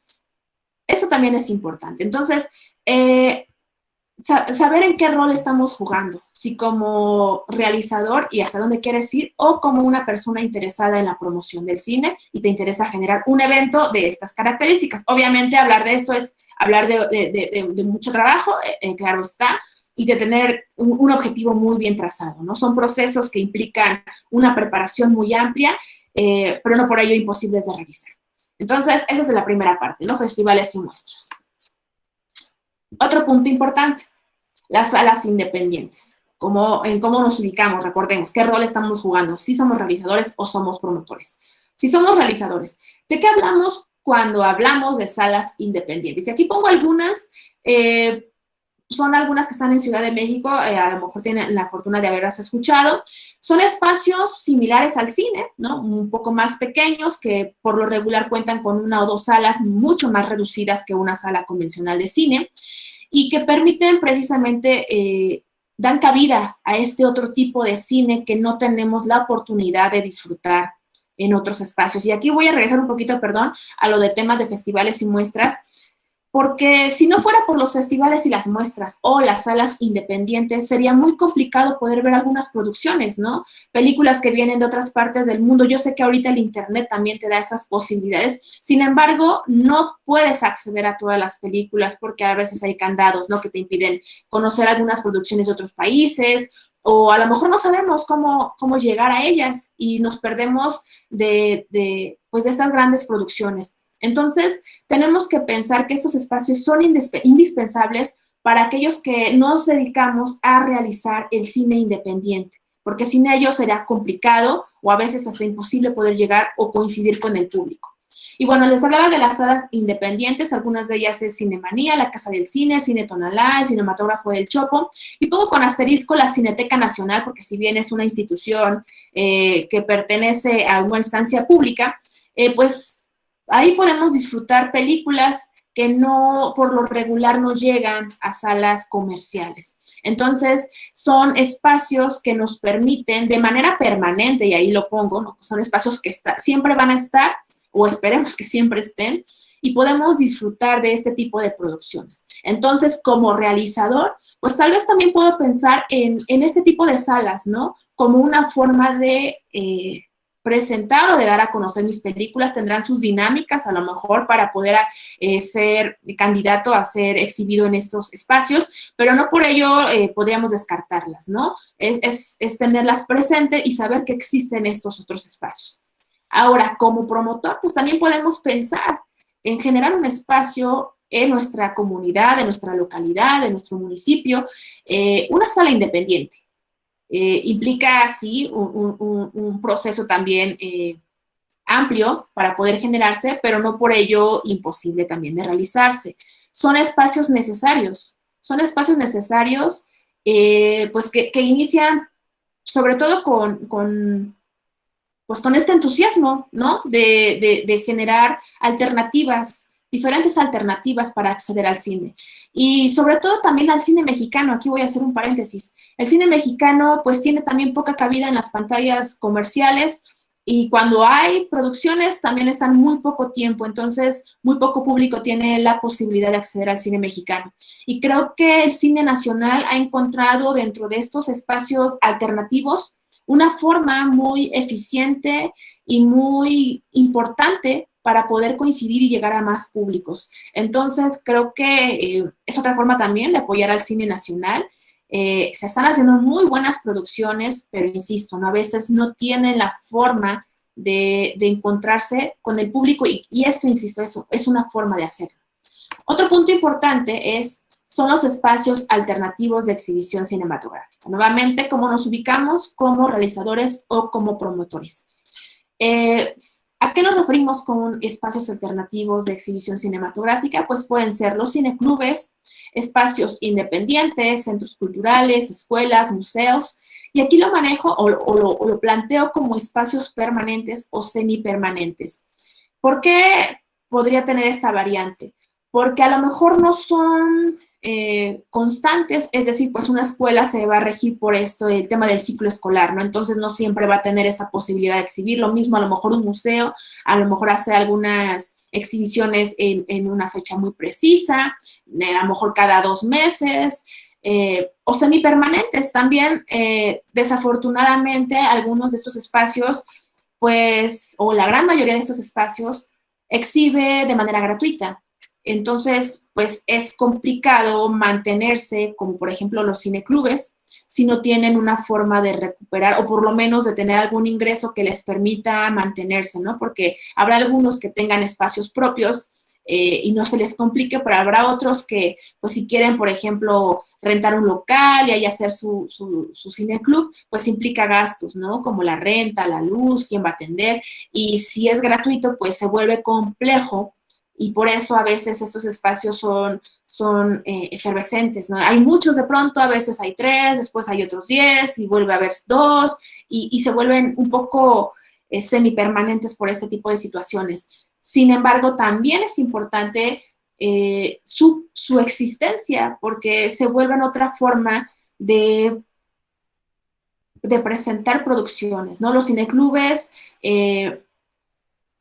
Eso también es importante. Entonces, saber en qué rol estamos jugando, si como realizador y hasta dónde quieres ir, o como una persona interesada en la promoción del cine y te interesa generar un evento de estas características. Obviamente, hablar de esto es hablar de mucho trabajo, claro está, y de tener un objetivo muy bien trazado, ¿no? Son procesos que implican una preparación muy amplia, pero no por ello imposibles de realizar. Entonces, esa es la primera parte, ¿no? Festivales y muestras. Otro punto importante, las salas independientes. En cómo nos ubicamos, recordemos, qué rol estamos jugando, si somos realizadores o somos promotores. Si somos realizadores, ¿de qué hablamos cuando hablamos de salas independientes? Y aquí pongo algunas, son algunas que están en Ciudad de México, a lo mejor tienen la fortuna de haberlas escuchado. Son espacios similares al cine, ¿no? Un poco más pequeños, que por lo regular cuentan con 1 o 2 salas mucho más reducidas que una sala convencional de cine, y que permiten precisamente, dan cabida a este otro tipo de cine que no tenemos la oportunidad de disfrutar en otros espacios. Y aquí voy a regresar un poquito, perdón, a lo de temas de festivales y muestras, porque si no fuera por los festivales y las muestras o las salas independientes, sería muy complicado poder ver algunas producciones, ¿no? Películas que vienen de otras partes del mundo. Yo sé que ahorita el internet también te da esas posibilidades. Sin embargo, no puedes acceder a todas las películas porque a veces hay candados, ¿no? Que te impiden conocer algunas producciones de otros países, o a lo mejor no sabemos cómo llegar a ellas y nos perdemos de estas grandes producciones. Entonces, tenemos que pensar que estos espacios son indispensables para aquellos que nos dedicamos a realizar el cine independiente, porque sin ellos será complicado o a veces hasta imposible poder llegar o coincidir con el público. Y bueno, les hablaba de las salas independientes, algunas de ellas es Cinemanía, la Casa del Cine, Cine Tonalá, el Cinematógrafo del Chopo, y pongo con asterisco la Cineteca Nacional, porque si bien es una institución que pertenece a una instancia pública, pues ahí podemos disfrutar películas que no, por lo regular, no llegan a salas comerciales. Entonces, son espacios que nos permiten de manera permanente, y ahí lo pongo, ¿no? Son espacios que siempre van a estar, o esperemos que siempre estén, y podemos disfrutar de este tipo de producciones. Entonces, como realizador, pues tal vez también puedo pensar en este tipo de salas, ¿no? Como una forma de presentar o de dar a conocer mis películas. Tendrán sus dinámicas, a lo mejor, para poder ser candidato a ser exhibido en estos espacios, pero no por ello podríamos descartarlas, ¿no? Es tenerlas presentes y saber que existen estos otros espacios. Ahora, como promotor, pues también podemos pensar en generar un espacio en nuestra comunidad, en nuestra localidad, en nuestro municipio, una sala independiente. Implica, sí, un proceso también amplio para poder generarse, pero no por ello imposible también de realizarse. Son espacios necesarios, pues que inician sobre todo con este entusiasmo, ¿no? De generar alternativas, diferentes alternativas para acceder al cine. Y sobre todo también al cine mexicano. Aquí voy a hacer un paréntesis. El cine mexicano, pues, tiene también poca cabida en las pantallas comerciales, y cuando hay producciones también están muy poco tiempo, entonces muy poco público tiene la posibilidad de acceder al cine mexicano. Y creo que el cine nacional ha encontrado dentro de estos espacios alternativos una forma muy eficiente y muy importante para poder coincidir y llegar a más públicos. Entonces, creo que es otra forma también de apoyar al cine nacional. Se están haciendo muy buenas producciones, pero insisto, ¿no? A veces no tienen la forma de encontrarse con el público y esto, insisto, eso es una forma de hacerlo. Otro punto importante son los espacios alternativos de exhibición cinematográfica. Nuevamente, cómo nos ubicamos como realizadores o como promotores. ¿A qué nos referimos con espacios alternativos de exhibición cinematográfica? Pues pueden ser los cineclubes, espacios independientes, centros culturales, escuelas, museos, y aquí lo manejo o lo planteo como espacios permanentes o semipermanentes. ¿Por qué podría tener esta variante? Porque a lo mejor no son constantes, es decir, pues una escuela se va a regir por esto, el tema del ciclo escolar, ¿no? Entonces no siempre va a tener esta posibilidad de exhibir. Lo mismo a lo mejor un museo, a lo mejor hace algunas exhibiciones en una fecha muy precisa, a lo mejor cada 2 meses, o semipermanentes también. Desafortunadamente, algunos de estos espacios, pues, o la gran mayoría de estos espacios, exhibe de manera gratuita. Entonces, pues es complicado mantenerse, como por ejemplo los cineclubes, si no tienen una forma de recuperar o por lo menos de tener algún ingreso que les permita mantenerse, ¿no? Porque habrá algunos que tengan espacios propios y no se les complique, pero habrá otros que, pues si quieren, por ejemplo, rentar un local y ahí hacer su cineclub, pues implica gastos, ¿no? Como la renta, la luz, quién va a atender, y si es gratuito, pues se vuelve complejo. Y por eso a veces estos espacios son efervescentes, ¿no? Hay muchos de pronto, a veces hay 3, después hay otros 10, y vuelve a haber 2, y se vuelven un poco semipermanentes por este tipo de situaciones. Sin embargo, también es importante su existencia, porque se vuelven otra forma de presentar producciones, ¿no? Los cineclubes,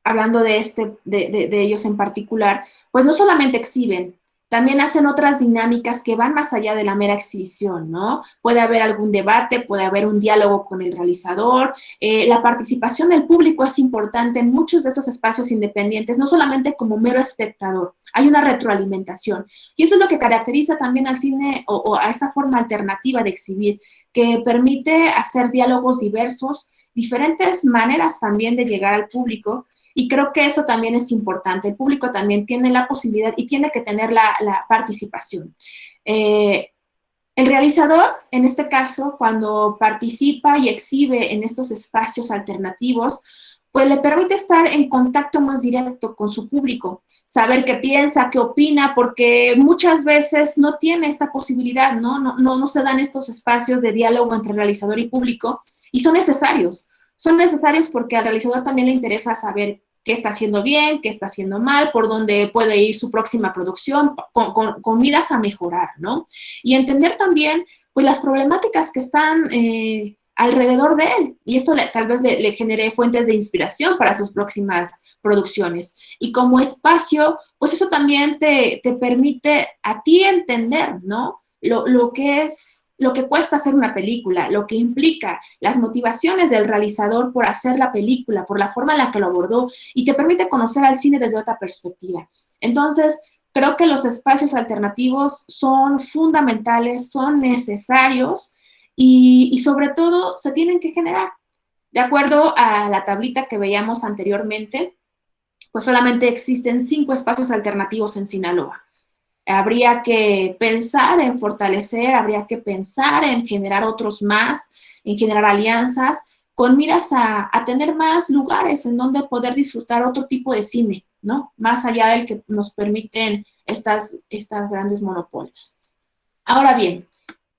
hablando de ellos en particular, pues no solamente exhiben, también hacen otras dinámicas que van más allá de la mera exhibición, ¿no? Puede haber algún debate, puede haber un diálogo con el realizador. La participación del público es importante en muchos de estos espacios independientes, no solamente como mero espectador, hay una retroalimentación. Y eso es lo que caracteriza también al cine o a esta forma alternativa de exhibir, que permite hacer diálogos diversos, diferentes maneras también de llegar al público. Y creo que eso también es importante. El público también tiene la posibilidad y tiene que tener la participación. El realizador, en este caso, cuando participa y exhibe en estos espacios alternativos, pues le permite estar en contacto más directo con su público, saber qué piensa, qué opina, porque muchas veces no tiene esta posibilidad, ¿no? No se dan estos espacios de diálogo entre realizador y público, y son necesarios. Son necesarios porque al realizador también le interesa saber qué está haciendo bien, qué está haciendo mal, por dónde puede ir su próxima producción, con miras a mejorar, ¿no? Y entender también, pues, las problemáticas que están alrededor de él, y esto tal vez le genere fuentes de inspiración para sus próximas producciones. Y como espacio, pues eso también te permite a ti entender, ¿no? Lo que cuesta hacer una película, lo que implica, las motivaciones del realizador por hacer la película, por la forma en la que lo abordó, y te permite conocer al cine desde otra perspectiva. Entonces, creo que los espacios alternativos son fundamentales, son necesarios, y sobre todo se tienen que generar. De acuerdo a la tablita que veíamos anteriormente, pues solamente existen 5 espacios alternativos en Sinaloa. Habría que pensar en fortalecer, habría que pensar en generar otros más, en generar alianzas, con miras a tener más lugares en donde poder disfrutar otro tipo de cine, ¿no? Más allá del que nos permiten estas grandes monopolios. Ahora bien,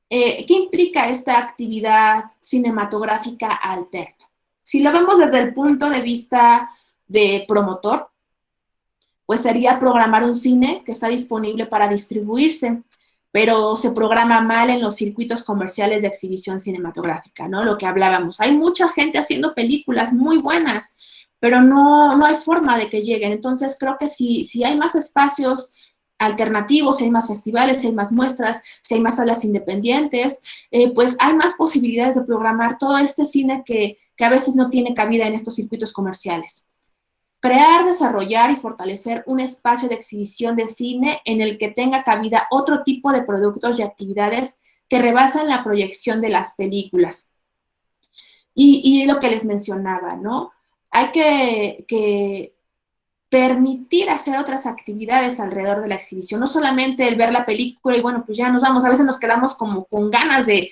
¿qué implica esta actividad cinematográfica alterna? Si lo vemos desde el punto de vista de promotor, pues sería programar un cine que está disponible para distribuirse, pero se programa mal en los circuitos comerciales de exhibición cinematográfica, ¿no? Lo que hablábamos. Hay mucha gente haciendo películas muy buenas, pero no hay forma de que lleguen. Entonces, creo que si hay más espacios alternativos, si hay más festivales, si hay más muestras, si hay más salas independientes, pues hay más posibilidades de programar todo este cine que a veces no tiene cabida en estos circuitos comerciales. Crear, desarrollar y fortalecer un espacio de exhibición de cine en el que tenga cabida otro tipo de productos y actividades que rebasan la proyección de las películas. Y lo que les mencionaba, ¿no? Hay que permitir hacer otras actividades alrededor de la exhibición, no solamente el ver la película y bueno, pues ya nos vamos, a veces nos quedamos como con ganas de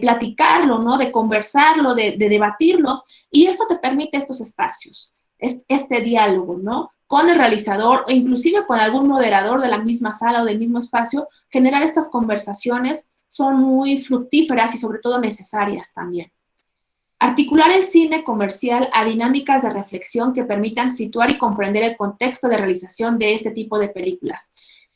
platicarlo, ¿no? De conversarlo, de debatirlo, y esto te permite estos espacios, este diálogo, ¿no? Con el realizador o inclusive con algún moderador de la misma sala o del mismo espacio, generar estas conversaciones son muy fructíferas y sobre todo necesarias también. Articular el cine comercial a dinámicas de reflexión que permitan situar y comprender el contexto de realización de este tipo de películas.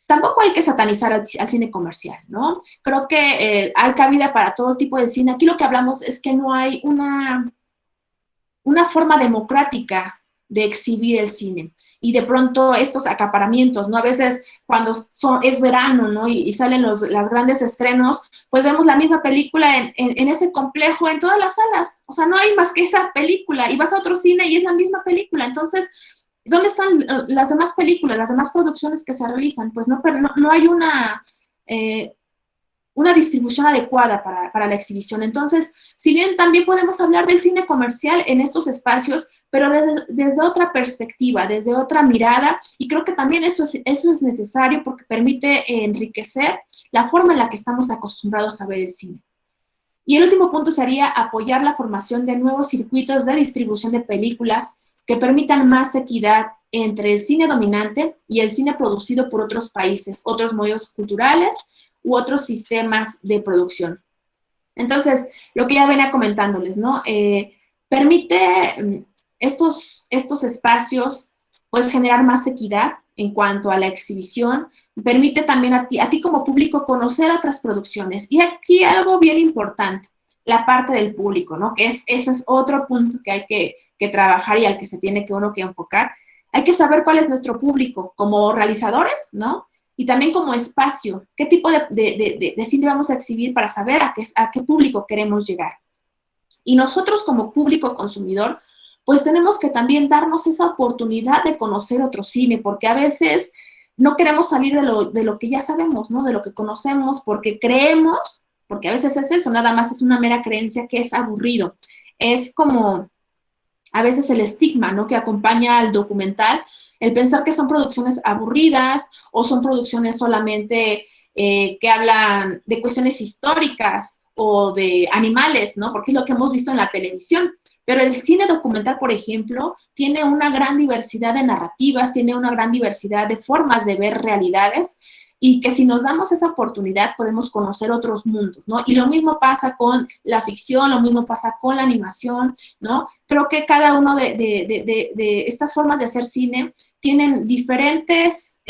Tampoco hay que satanizar al cine comercial, ¿no? Creo que hay cabida para todo tipo de cine. Aquí lo que hablamos es que no hay una forma democrática de exhibir el cine. Y de pronto estos acaparamientos, ¿no? A veces cuando es verano, ¿no? Y salen los grandes estrenos, pues vemos la misma película en ese complejo, en todas las salas. O sea, no hay más que esa película. Y vas a otro cine y es la misma película. Entonces, ¿dónde están las demás películas, las demás producciones que se realizan? Pues no hay una distribución adecuada para la exhibición. Entonces, si bien también podemos hablar del cine comercial en estos espacios, pero desde otra perspectiva, desde otra mirada, y creo que también eso es necesario porque permite enriquecer la forma en la que estamos acostumbrados a ver el cine. Y el último punto sería apoyar la formación de nuevos circuitos de distribución de películas que permitan más equidad entre el cine dominante y el cine producido por otros países, otros modelos culturales u otros sistemas de producción. Entonces, lo que ya venía comentándoles, ¿no? Permite estos espacios, pues, generar más equidad en cuanto a la exhibición, permite también a ti como público conocer otras producciones. Y aquí algo bien importante, la parte del público, ¿no? Que ese es otro punto que hay que trabajar y al que se tiene uno que enfocar. Hay que saber cuál es nuestro público como realizadores, ¿no? Y también como espacio, qué tipo de cine vamos a exhibir para saber a qué público queremos llegar. Y nosotros como público consumidor, pues tenemos que también darnos esa oportunidad de conocer otro cine, porque a veces no queremos salir de lo que ya sabemos, ¿no? De lo que conocemos, porque creemos, porque a veces es eso, nada más es una mera creencia que es aburrido. Es como a veces el estigma, ¿no? Que acompaña al documental, el pensar que son producciones aburridas o son producciones solamente que hablan de cuestiones históricas o de animales, ¿no? Porque es lo que hemos visto en la televisión. Pero el cine documental, por ejemplo, tiene una gran diversidad de narrativas, tiene una gran diversidad de formas de ver realidades, y que si nos damos esa oportunidad podemos conocer otros mundos, ¿no? Y lo mismo pasa con la ficción, lo mismo pasa con la animación, ¿no? Creo que cada uno de estas formas de hacer cine tienen diferentes,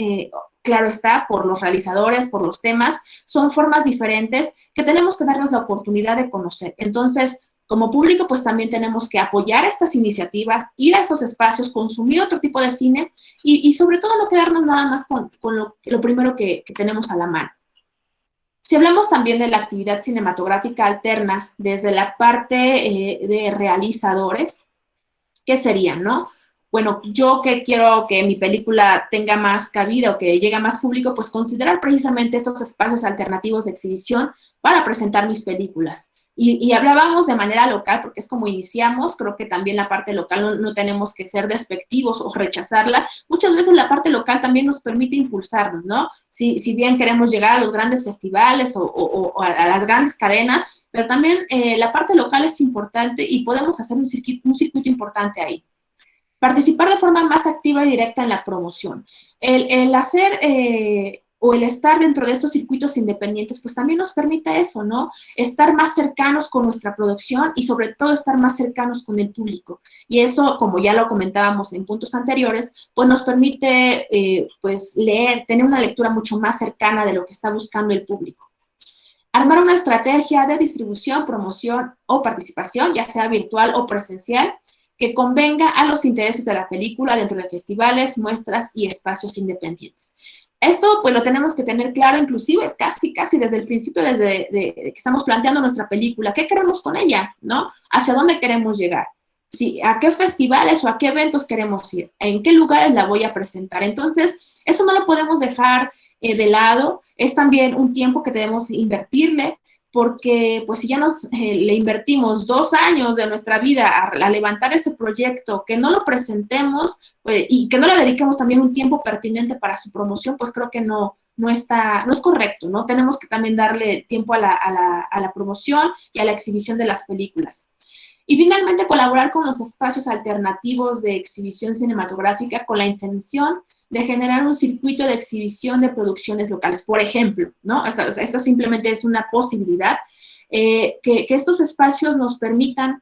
claro está, por los realizadores, por los temas, son formas diferentes que tenemos que darnos la oportunidad de conocer. Entonces, como público, pues también tenemos que apoyar estas iniciativas, ir a estos espacios, consumir otro tipo de cine y sobre todo no quedarnos nada más con lo primero que tenemos a la mano. Si hablamos también de la actividad cinematográfica alterna desde la parte de realizadores, ¿qué serían, no? Bueno, yo que quiero que mi película tenga más cabida o que llegue a más público, pues considerar precisamente estos espacios alternativos de exhibición para presentar mis películas. Y hablábamos de manera local, porque es como iniciamos, creo que también la parte local no tenemos que ser despectivos o rechazarla. Muchas veces la parte local también nos permite impulsarnos, ¿no? Si bien queremos llegar a los grandes festivales o a las grandes cadenas, pero también la parte local es importante y podemos hacer un circuito importante ahí. Participar de forma más activa y directa en la promoción. El hacer o el estar dentro de estos circuitos independientes, pues también nos permite eso, ¿no? Estar más cercanos con nuestra producción y sobre todo estar más cercanos con el público. Y eso, como ya lo comentábamos en puntos anteriores, pues nos permite, pues, tener una lectura mucho más cercana de lo que está buscando el público. Armar una estrategia de distribución, promoción o participación, ya sea virtual o presencial, que convenga a los intereses de la película dentro de festivales, muestras y espacios independientes. Esto pues lo tenemos que tener claro, inclusive casi desde el principio, desde que estamos planteando nuestra película. ¿Qué queremos con ella? ¿No? ¿Hacia dónde queremos llegar? Sí, ¿a qué festivales o a qué eventos queremos ir? ¿En qué lugares la voy a presentar? Entonces, eso no lo podemos dejar de lado. Es también un tiempo que debemos invertirle, porque pues si ya le invertimos 2 años de nuestra vida a levantar ese proyecto, que no lo presentemos pues, y que no le dediquemos también un tiempo pertinente para su promoción, pues creo que no es correcto, ¿no? Tenemos que también darle tiempo a la promoción y a la exhibición de las películas. Y finalmente, colaborar con los espacios alternativos de exhibición cinematográfica con la intención de generar un circuito de exhibición de producciones locales, por ejemplo, ¿no? Esto simplemente es una posibilidad, que estos espacios nos permitan,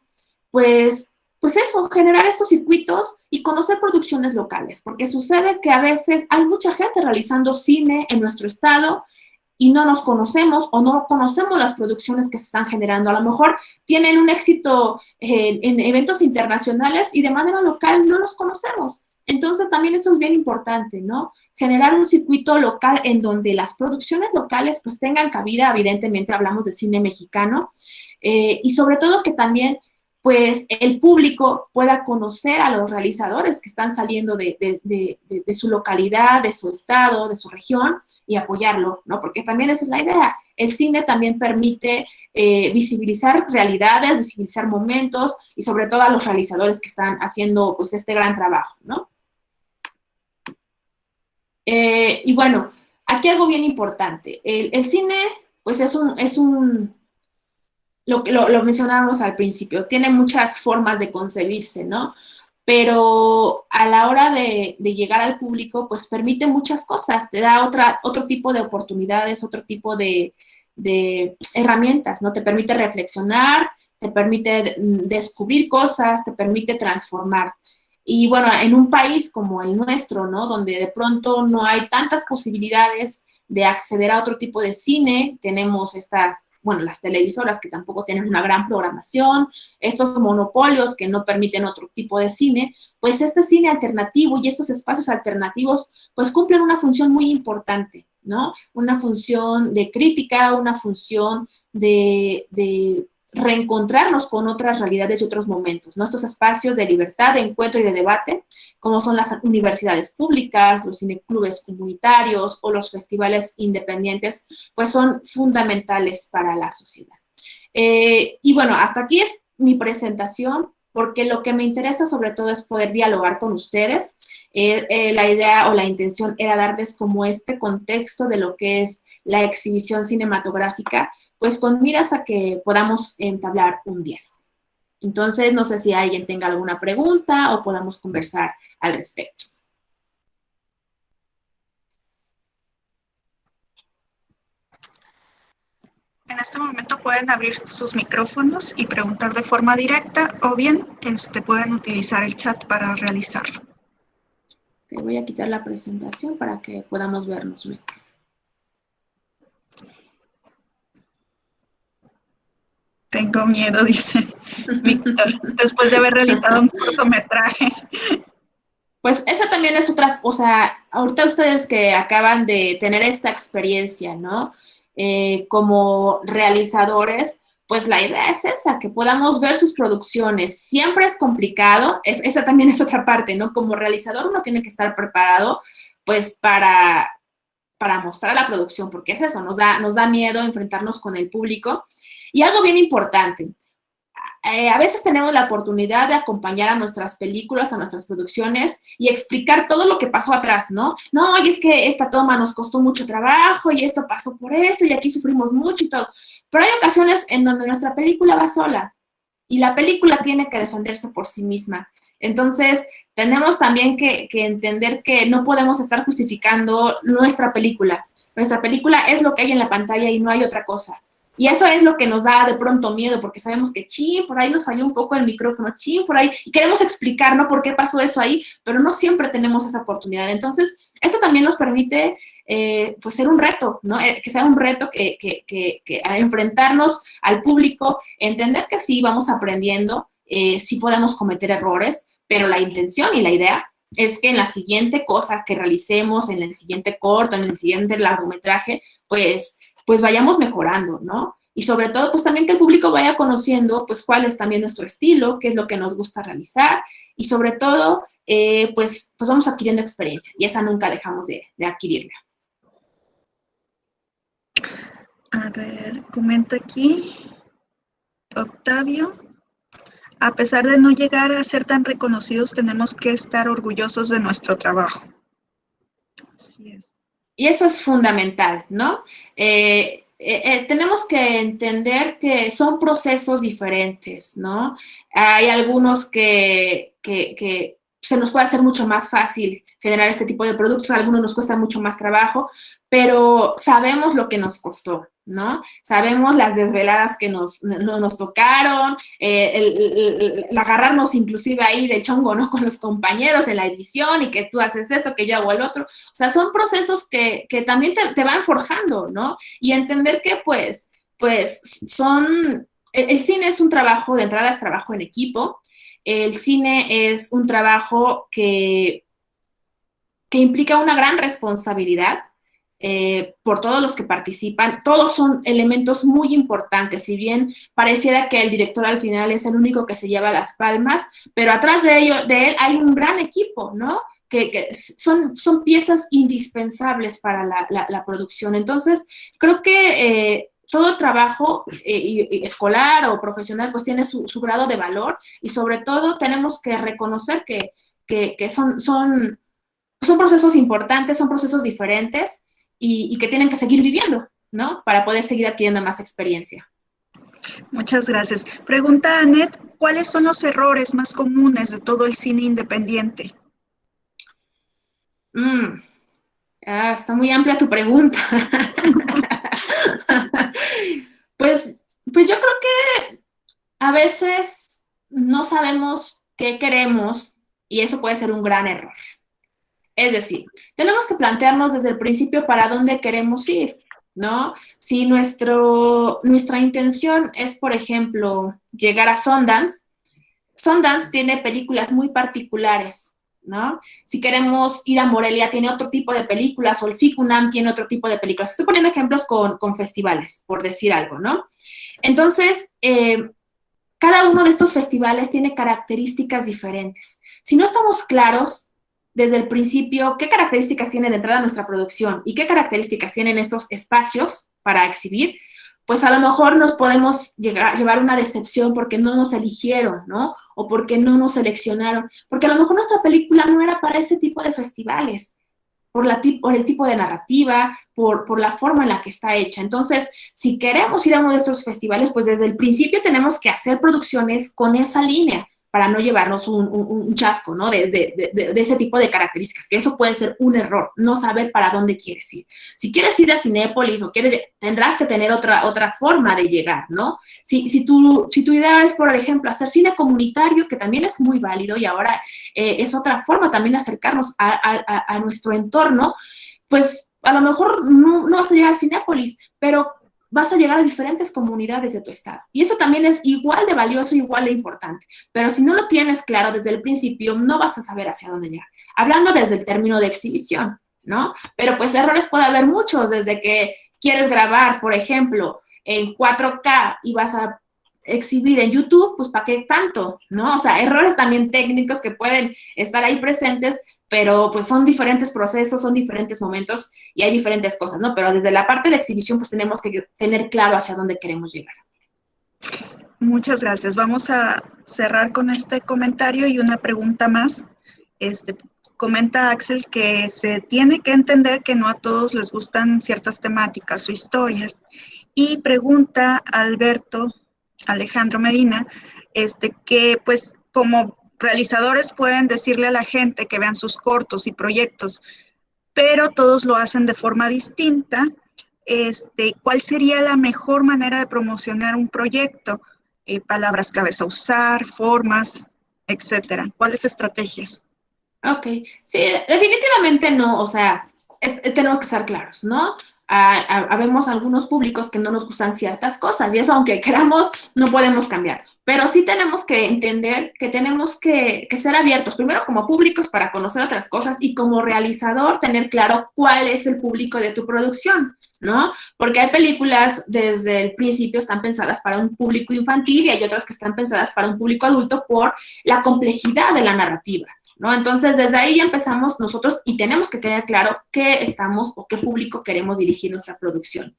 pues eso, generar estos circuitos y conocer producciones locales, porque sucede que a veces hay mucha gente realizando cine en nuestro estado y no nos conocemos o no conocemos las producciones que se están generando. A lo mejor tienen un éxito en eventos internacionales y de manera local no los conocemos. Entonces, también eso es bien importante, ¿no? Generar un circuito local en donde las producciones locales pues tengan cabida, evidentemente hablamos de cine mexicano, y sobre todo que también pues el público pueda conocer a los realizadores que están saliendo de su localidad, de su estado, de su región, y apoyarlo, ¿no? Porque también esa es la idea. El cine también permite visibilizar realidades, visibilizar momentos, y sobre todo a los realizadores que están haciendo pues este gran trabajo, ¿no? Y bueno, aquí algo bien importante. El cine, pues lo mencionábamos al principio, tiene muchas formas de concebirse, ¿no? Pero a la hora de llegar al público, pues permite muchas cosas, te da otro tipo de oportunidades, otro tipo de herramientas, ¿no? Te permite reflexionar, te permite descubrir cosas, te permite transformar. Y bueno, en un país como el nuestro, ¿no? Donde de pronto no hay tantas posibilidades de acceder a otro tipo de cine, tenemos las televisoras que tampoco tienen una gran programación, estos monopolios que no permiten otro tipo de cine, pues este cine alternativo y estos espacios alternativos pues cumplen una función muy importante, ¿no? Una función de crítica, una función de reencontrarnos con otras realidades y otros momentos, ¿no? Estos espacios de libertad, de encuentro y de debate, como son las universidades públicas, los cineclubes comunitarios o los festivales independientes, pues son fundamentales para la sociedad. Y bueno, hasta aquí es mi presentación. porque lo que me interesa sobre todo es poder dialogar con ustedes. La idea o la intención era darles como este contexto de lo que es la exhibición cinematográfica, pues con miras a que podamos entablar un diálogo. Entonces, no sé si alguien tenga alguna pregunta o podamos conversar al respecto. En este momento pueden abrir sus micrófonos y preguntar de forma directa o bien pueden utilizar el chat para realizarlo. Voy a quitar la presentación para que podamos vernos mejor. Tengo miedo, dice Víctor, después de haber realizado un cortometraje. Pues esa también es otra, o sea, ahorita ustedes que acaban de tener esta experiencia, ¿no? Como realizadores, pues la idea es esa, que podamos ver sus producciones. Siempre es complicado, esa también es otra parte, ¿no? Como realizador uno tiene que estar preparado, pues, para mostrar la producción, porque es eso, nos da miedo enfrentarnos con el público. Y algo bien importante, a veces tenemos la oportunidad de acompañar a nuestras películas, a nuestras producciones y explicar todo lo que pasó atrás, ¿no? No, y es que esta toma nos costó mucho trabajo y esto pasó por esto y aquí sufrimos mucho y todo. Pero hay ocasiones en donde nuestra película va sola y la película tiene que defenderse por sí misma. Entonces, tenemos también que entender que no podemos estar justificando nuestra película. Nuestra película es lo que hay en la pantalla y no hay otra cosa. Y eso es lo que nos da de pronto miedo, porque sabemos que, por ahí nos falló un poco el micrófono, por ahí, y queremos explicar, ¿no? ¿Por qué pasó eso ahí? Pero no siempre tenemos esa oportunidad. Entonces, esto también nos permite, pues, ser un reto, ¿no? Que sea un reto que a enfrentarnos al público, entender que sí vamos aprendiendo, sí podemos cometer errores, pero la intención y la idea es que en la siguiente cosa que realicemos, en el siguiente corto, en el siguiente largometraje, pues vayamos mejorando, ¿no? Y sobre todo, pues también que el público vaya conociendo, pues cuál es también nuestro estilo, qué es lo que nos gusta realizar y sobre todo, pues vamos adquiriendo experiencia y esa nunca dejamos de adquirirla. A ver, comenta aquí Octavio. A pesar de no llegar a ser tan reconocidos, tenemos que estar orgullosos de nuestro trabajo. Así es. Y eso es fundamental, ¿no? Tenemos que entender que son procesos diferentes, ¿no? Hay algunos que se nos puede hacer mucho más fácil generar este tipo de productos, a algunos nos cuesta mucho más trabajo, pero sabemos lo que nos costó, ¿no? Sabemos las desveladas que nos tocaron, el agarrarnos inclusive ahí de chongo, ¿no? Con los compañeros en la edición y que tú haces esto, que yo hago el otro. O sea, son procesos que también te van forjando, ¿no? Y entender que, pues son... El cine es un trabajo, de entrada es trabajo en equipo. El cine es un trabajo que implica una gran responsabilidad por todos los que participan. Todos son elementos muy importantes, si bien pareciera que el director al final es el único que se lleva las palmas, pero atrás de él hay un gran equipo, ¿no? Que son piezas indispensables para la producción. Entonces, creo que todo trabajo escolar o profesional pues tiene su grado de valor y sobre todo tenemos que reconocer que son procesos importantes, son procesos diferentes y que tienen que seguir viviendo, ¿no? Para poder seguir adquiriendo más experiencia. Muchas gracias. Pregunta Anet, ¿cuáles son los errores más comunes de todo el cine independiente? Está muy amplia tu pregunta. Pues yo creo que a veces no sabemos qué queremos y eso puede ser un gran error. Es decir, tenemos que plantearnos desde el principio para dónde queremos ir, ¿no? Si nuestra intención es, por ejemplo, llegar a Sundance, Sundance tiene películas muy particulares, ¿no? Si queremos ir a Morelia, tiene otro tipo de películas, o el FICUNAM tiene otro tipo de películas. Estoy poniendo ejemplos con festivales, por decir algo, ¿no? Entonces, cada uno de estos festivales tiene características diferentes. Si no estamos claros desde el principio qué características tiene de entrada nuestra producción y qué características tienen estos espacios para exhibir, pues a lo mejor nos podemos llevar una decepción porque no nos eligieron, ¿no? O porque no nos seleccionaron, porque a lo mejor nuestra película no era para ese tipo de festivales, por el tipo de narrativa, por la forma en la que está hecha. Entonces, si queremos ir a uno de estos festivales, pues desde el principio tenemos que hacer producciones con esa línea, para no llevarnos un chasco, ¿no? De ese tipo de características, que eso puede ser un error, no saber para dónde quieres ir. Si quieres ir a Cinépolis o tendrás que tener otra forma de llegar, ¿no? Si tu idea es, por ejemplo, hacer cine comunitario, que también es muy válido y ahora es otra forma también de acercarnos a nuestro entorno, pues a lo mejor no vas a llegar a Cinépolis, pero vas a llegar a diferentes comunidades de tu estado. Y eso también es igual de valioso, igual de importante. Pero si no lo tienes claro desde el principio, no vas a saber hacia dónde llegar. Hablando desde el término de exhibición, ¿no? Pero pues errores puede haber muchos, desde que quieres grabar, por ejemplo, en 4K y vas a exhibir en YouTube, pues ¿para qué tanto? ¿No? O sea, errores también técnicos que pueden estar ahí presentes, pero pues son diferentes procesos, son diferentes momentos y hay diferentes cosas, ¿no? Pero desde la parte de exhibición, pues tenemos que tener claro hacia dónde queremos llegar. Muchas gracias. Vamos a cerrar con este comentario y una pregunta más. Comenta Axel que se tiene que entender que no a todos les gustan ciertas temáticas o historias. Y pregunta Alejandro Medina, que pues como realizadores pueden decirle a la gente que vean sus cortos y proyectos, pero todos lo hacen de forma distinta. ¿Cuál sería la mejor manera de promocionar un proyecto? Palabras claves a usar, formas, etcétera. ¿Cuáles estrategias? Ok, sí, definitivamente no, o sea, tenemos que estar claros, ¿no? Habemos algunos públicos que no nos gustan ciertas cosas y eso aunque queramos no podemos cambiar, pero sí tenemos que entender que tenemos que ser abiertos, primero como públicos para conocer otras cosas y como realizador tener claro cuál es el público de tu producción, ¿no? Porque hay películas desde el principio están pensadas para un público infantil y hay otras que están pensadas para un público adulto por la complejidad de la narrativa, ¿no? Entonces, desde ahí ya empezamos nosotros y tenemos que tener claro qué estamos o qué público queremos dirigir nuestra producción.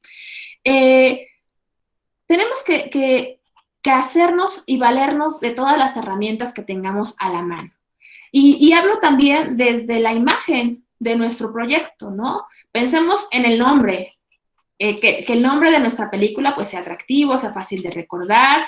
Tenemos que hacernos y valernos de todas las herramientas que tengamos a la mano. Y hablo también desde la imagen de nuestro proyecto, ¿no? Pensemos en el nombre. Que el nombre de nuestra película pues sea atractivo, sea fácil de recordar,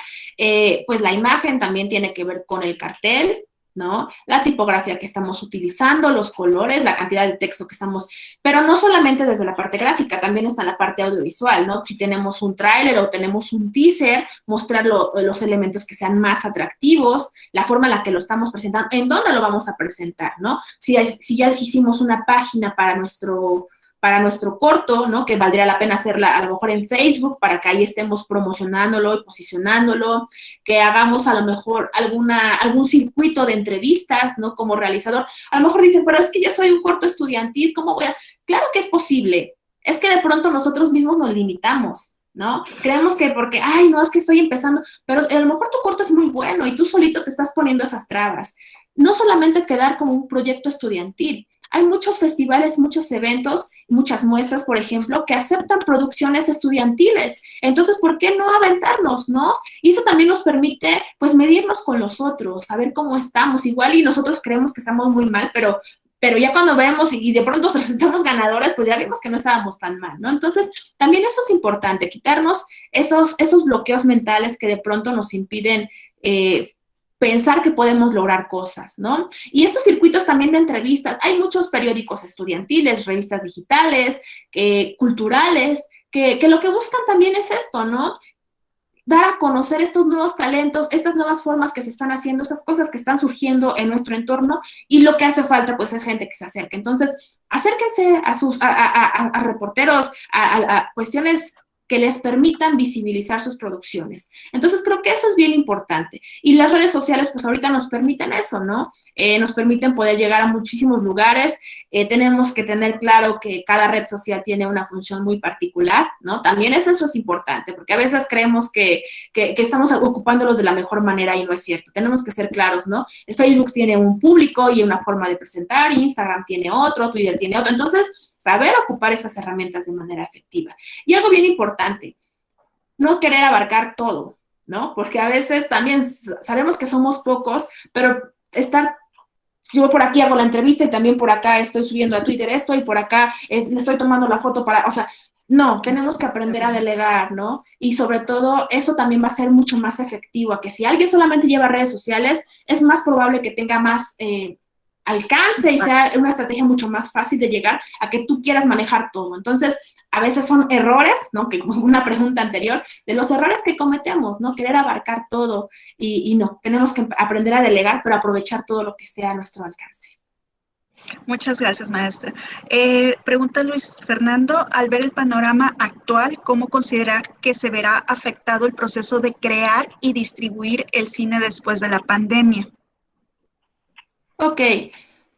pues la imagen también tiene que ver con el cartel, ¿no? La tipografía que estamos utilizando, los colores, la cantidad de texto que estamos, pero no solamente desde la parte gráfica, también está la parte audiovisual, ¿no? Si tenemos un tráiler o tenemos un teaser, mostrar los elementos que sean más atractivos, la forma en la que lo estamos presentando, en dónde lo vamos a presentar, ¿no? Si ya hicimos una página para nuestro corto, ¿no? Que valdría la pena hacerla a lo mejor en Facebook para que ahí estemos promocionándolo y posicionándolo, que hagamos a lo mejor algún circuito de entrevistas, ¿no? Como realizador. A lo mejor dicen, pero es que yo soy un corto estudiantil, ¿cómo voy a...? Claro que es posible. Es que de pronto nosotros mismos nos limitamos, ¿no? Creemos que porque, ay, no, es que estoy empezando, pero a lo mejor tu corto es muy bueno y tú solito te estás poniendo esas trabas. No solamente quedar como un proyecto estudiantil. Hay muchos festivales, muchos eventos, muchas muestras, por ejemplo, que aceptan producciones estudiantiles. Entonces, ¿por qué no aventarnos, no? Y eso también nos permite, pues, medirnos con los otros, saber cómo estamos. Igual y nosotros creemos que estamos muy mal, pero ya cuando vemos y de pronto resultamos ganadores, pues ya vimos que no estábamos tan mal, ¿no? Entonces, también eso es importante, quitarnos esos bloqueos mentales que de pronto nos impiden pensar que podemos lograr cosas, ¿no? Y estos circuitos también de entrevistas, hay muchos periódicos estudiantiles, revistas digitales, culturales, que lo que buscan también es esto, ¿no? Dar a conocer estos nuevos talentos, estas nuevas formas que se están haciendo, estas cosas que están surgiendo en nuestro entorno, y lo que hace falta, pues, es gente que se acerque. Entonces, acérquense a reporteros, a cuestiones que les permitan visibilizar sus producciones. Entonces, creo que eso es bien importante. Y las redes sociales, pues, ahorita nos permiten eso, ¿no? Nos permiten poder llegar a muchísimos lugares. Tenemos que tener claro que cada red social tiene una función muy particular, ¿no? También eso es importante, porque a veces creemos que estamos ocupándolos de la mejor manera y no es cierto. Tenemos que ser claros, ¿no? El Facebook tiene un público y una forma de presentar, Instagram tiene otro, Twitter tiene otro. Entonces, saber ocupar esas herramientas de manera efectiva. Y algo bien importante, no querer abarcar todo, ¿no? Porque a veces también sabemos que somos pocos, pero yo por aquí hago la entrevista y también por acá estoy subiendo a Twitter esto y por acá le estoy tomando la foto o sea, no, tenemos que aprender a delegar, ¿no? Y sobre todo, eso también va a ser mucho más efectivo, a que si alguien solamente lleva redes sociales, es más probable que tenga más alcance y sea una estrategia mucho más fácil de llegar a que tú quieras manejar todo. Entonces, a veces son errores, ¿no? Que una pregunta anterior, de los errores que cometemos, ¿no? Querer abarcar todo y no, tenemos que aprender a delegar, pero aprovechar todo lo que esté a nuestro alcance. Muchas gracias, maestra. Pregunta Luis Fernando, al ver el panorama actual, ¿cómo considera que se verá afectado el proceso de crear y distribuir el cine después de la pandemia? Ok,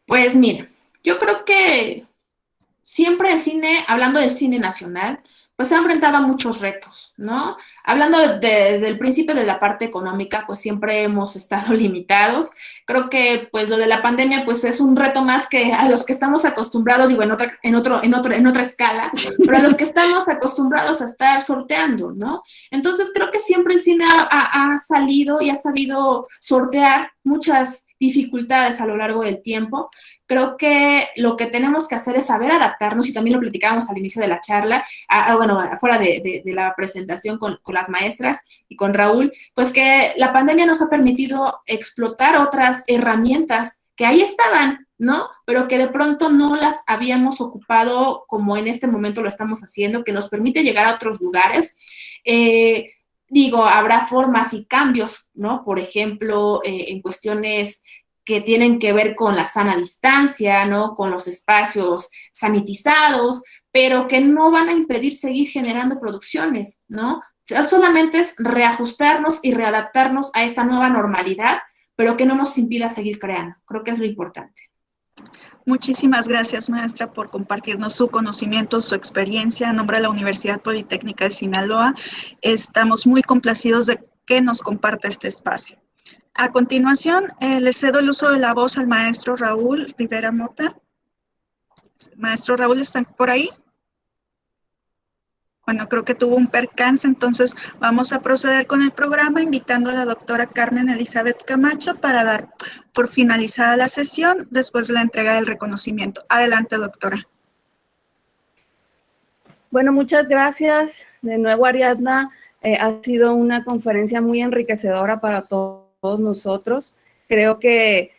pues mira, yo creo que siempre el cine, hablando del cine nacional, pues se ha enfrentado a muchos retos, ¿no? Hablando desde el principio de la parte económica, pues siempre hemos estado limitados. Creo que pues lo de la pandemia pues es un reto más que a los que estamos acostumbrados, digo, en otra escala, pero a los que estamos acostumbrados a estar sorteando, ¿no? Entonces creo que siempre el cine ha salido y ha sabido sortear muchas dificultades a lo largo del tiempo. Creo que lo que tenemos que hacer es saber adaptarnos, y también lo platicábamos al inicio de la charla, bueno, afuera de la presentación con las maestras y con Raúl, pues que la pandemia nos ha permitido explotar otras herramientas que ahí estaban, ¿no? Pero que de pronto no las habíamos ocupado como en este momento lo estamos haciendo, que nos permite llegar a otros lugares. Digo, habrá formas y cambios, ¿no? Por ejemplo, en cuestiones que tienen que ver con la sana distancia, ¿no? Con los espacios sanitizados, pero que no van a impedir seguir generando producciones, ¿no? Solamente es reajustarnos y readaptarnos a esta nueva normalidad, pero que no nos impida seguir creando. Creo que es lo importante. Muchísimas gracias, maestra, por compartirnos su conocimiento, su experiencia. En nombre de la Universidad Politécnica de Sinaloa, estamos muy complacidos de que nos comparte este espacio. A continuación, le cedo el uso de la voz al maestro Raúl Rivera Mota. Maestro Raúl, ¿están por ahí? Bueno, creo que tuvo un percance, entonces vamos a proceder con el programa invitando a la doctora Carmen Elizabeth Camacho para dar por finalizada la sesión después de la entrega del reconocimiento. Adelante, doctora. Bueno, muchas gracias. De nuevo, Ariadna, ha sido una conferencia muy enriquecedora para todos nosotros. Creo que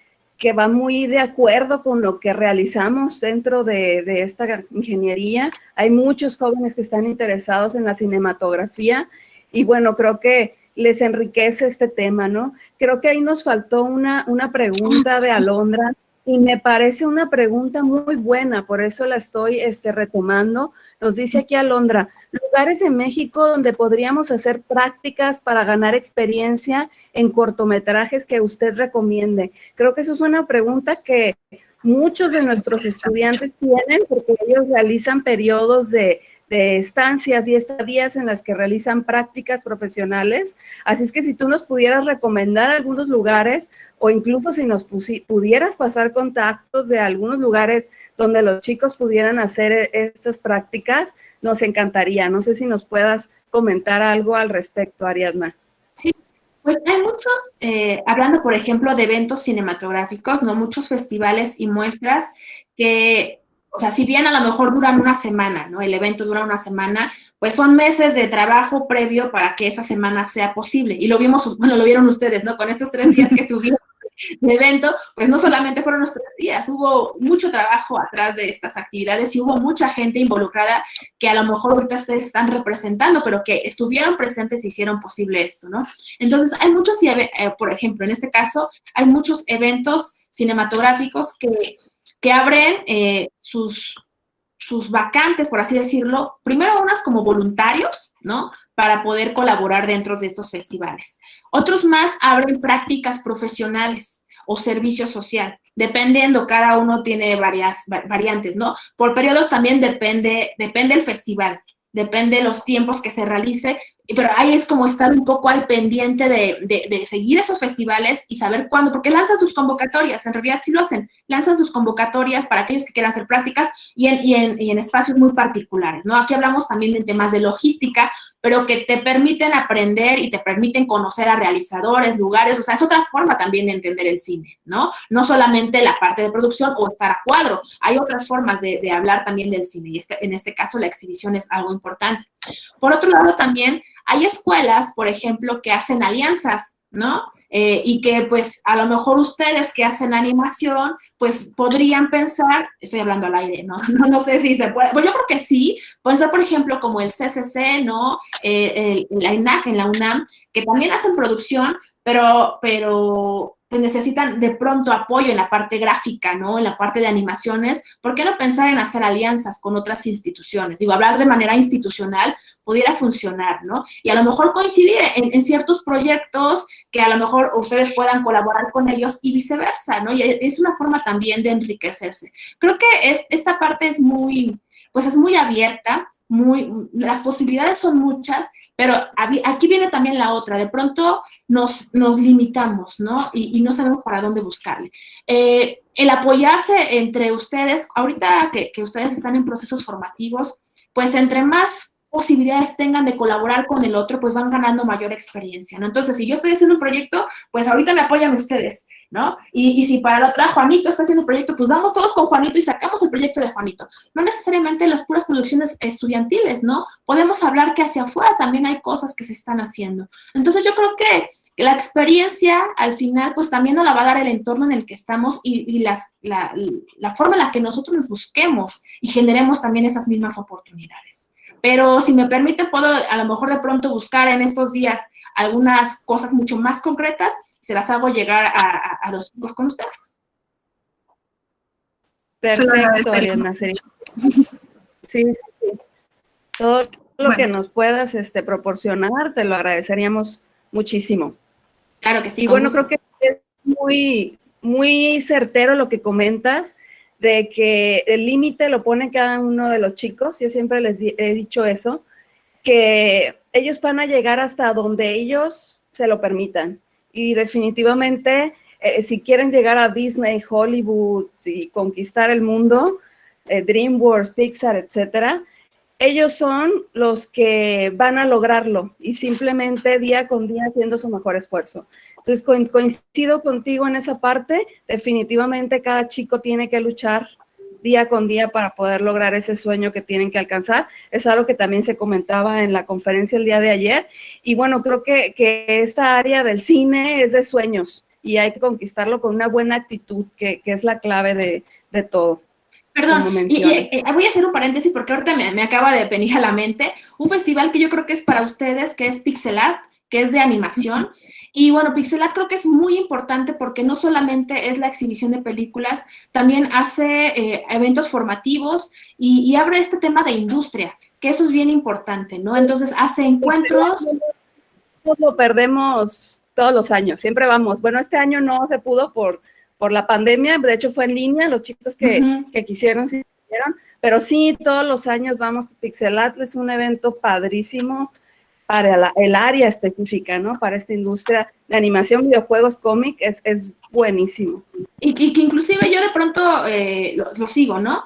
va muy de acuerdo con lo que realizamos dentro de esta ingeniería. Hay muchos jóvenes que están interesados en la cinematografía y bueno, creo que les enriquece este tema, ¿no? Creo que ahí nos faltó una pregunta de Alondra y me parece una pregunta muy buena, por eso la estoy retomando. Nos dice aquí Alondra, lugares en México donde podríamos hacer prácticas para ganar experiencia en cortometrajes que usted recomiende. Creo que eso es una pregunta que muchos de nuestros estudiantes tienen porque ellos realizan periodos de estancias y estadías en las que realizan prácticas profesionales. Así es que si tú nos pudieras recomendar algunos lugares o incluso si nos pudieras pasar contactos de algunos lugares donde los chicos pudieran hacer estas prácticas, nos encantaría. No sé si nos puedas comentar algo al respecto, Ariadna. Sí, pues hay muchos, hablando por ejemplo de eventos cinematográficos, ¿no? Muchos festivales y muestras que, o sea, si bien a lo mejor duran una semana, ¿no? El evento dura una semana, pues son meses de trabajo previo para que esa semana sea posible. Y lo vimos, bueno, lo vieron ustedes, ¿no? Con estos 3 días que tuvieron de evento, pues no solamente fueron los 3 días, hubo mucho trabajo atrás de estas actividades y hubo mucha gente involucrada que a lo mejor ahorita ustedes están representando, pero que estuvieron presentes y hicieron posible esto, ¿no? Entonces, hay muchos, por ejemplo, en este caso, hay muchos eventos cinematográficos que abren sus vacantes, por así decirlo, primero unas como voluntarios, ¿no? Para poder colaborar dentro de estos festivales. Otros más abren prácticas profesionales o servicio social, dependiendo, cada uno tiene varias variantes, ¿no? Por periodos también depende el festival, depende los tiempos que se realice, pero ahí es como estar un poco al pendiente de seguir esos festivales y saber cuándo, porque lanzan sus convocatorias, en realidad sí lo hacen, lanzan sus convocatorias para aquellos que quieran hacer prácticas y en espacios muy particulares, ¿no? Aquí hablamos también de temas de logística, pero que te permiten aprender y te permiten conocer a realizadores, lugares, o sea, es otra forma también de entender el cine, ¿no? No solamente la parte de producción o estar a cuadro, hay otras formas de hablar también del cine y en este caso la exhibición es algo importante. Por otro lado, también hay escuelas, por ejemplo, que hacen alianzas, ¿no? Y que, pues, a lo mejor ustedes que hacen animación, pues, podrían pensar, estoy hablando al aire, ¿no? No sé si se puede, pues yo creo que sí, puede ser, por ejemplo, como el CCC, ¿no? La INAC en la UNAM, que también hacen producción, pero pues necesitan de pronto apoyo en la parte gráfica, ¿no? En la parte de animaciones. ¿Por qué no pensar en hacer alianzas con otras instituciones? Digo, hablar de manera institucional pudiera funcionar, ¿no? Y a lo mejor coincidir en ciertos proyectos que a lo mejor ustedes puedan colaborar con ellos y viceversa, ¿no? Y es una forma también de enriquecerse. Creo que esta parte es muy, pues es muy abierta, las posibilidades son muchas, pero aquí viene también la otra, de pronto nos limitamos, ¿no? Y no sabemos para dónde buscarle. El apoyarse entre ustedes, ahorita que ustedes están en procesos formativos, pues entre más posibilidades tengan de colaborar con el otro, pues van ganando mayor experiencia, ¿no? Entonces, si yo estoy haciendo un proyecto, pues ahorita me apoyan ustedes, ¿no? Y si para la otra Juanito está haciendo un proyecto, pues vamos todos con Juanito y sacamos el proyecto de Juanito. No necesariamente las puras producciones estudiantiles, ¿no? Podemos hablar que hacia afuera también hay cosas que se están haciendo. Entonces, yo creo que la experiencia, al final, pues también nos la va a dar el entorno en el que estamos y la forma en la que nosotros nos busquemos y generemos también esas mismas oportunidades. Pero si me permite, puedo a lo mejor de pronto buscar en estos días algunas cosas mucho más concretas y se las hago llegar a los chicos con ustedes. Perfecto, Ariadna. Sí, sí. Todo lo que nos puedas proporcionar, te lo agradeceríamos muchísimo. Claro que sí. Y bueno, creo que es muy, muy certero lo que comentas, de que el límite lo pone cada uno de los chicos. Yo siempre les he dicho eso, que ellos van a llegar hasta donde ellos se lo permitan. Y definitivamente, si quieren llegar a Disney, Hollywood y conquistar el mundo, DreamWorks, Pixar, etcétera, ellos son los que van a lograrlo y simplemente día con día haciendo su mejor esfuerzo. Entonces, coincido contigo en esa parte. Definitivamente cada chico tiene que luchar día con día para poder lograr ese sueño que tienen que alcanzar. Es algo que también se comentaba en la conferencia el día de ayer. Y bueno, creo que esta área del cine es de sueños y hay que conquistarlo con una buena actitud, que es la clave de todo. Perdón, voy a hacer un paréntesis porque ahorita me acaba de venir a la mente un festival que yo creo que es para ustedes, que es Pixelat, que es de animación. Y bueno, Pixelat creo que es muy importante porque no solamente es la exhibición de películas, también hace eventos formativos y abre este tema de industria, que eso es bien importante, ¿no? Entonces hace encuentros. Lo perdemos todos los años, siempre vamos. Bueno, este año no se pudo por la pandemia, de hecho fue en línea, los chicos que quisieron, sí quisieron, pero sí, todos los años vamos. Pixelat es un evento padrísimo para el área específica, ¿no? Para esta industria de animación, videojuegos, cómic, es buenísimo. Y que inclusive yo de pronto lo sigo, ¿no?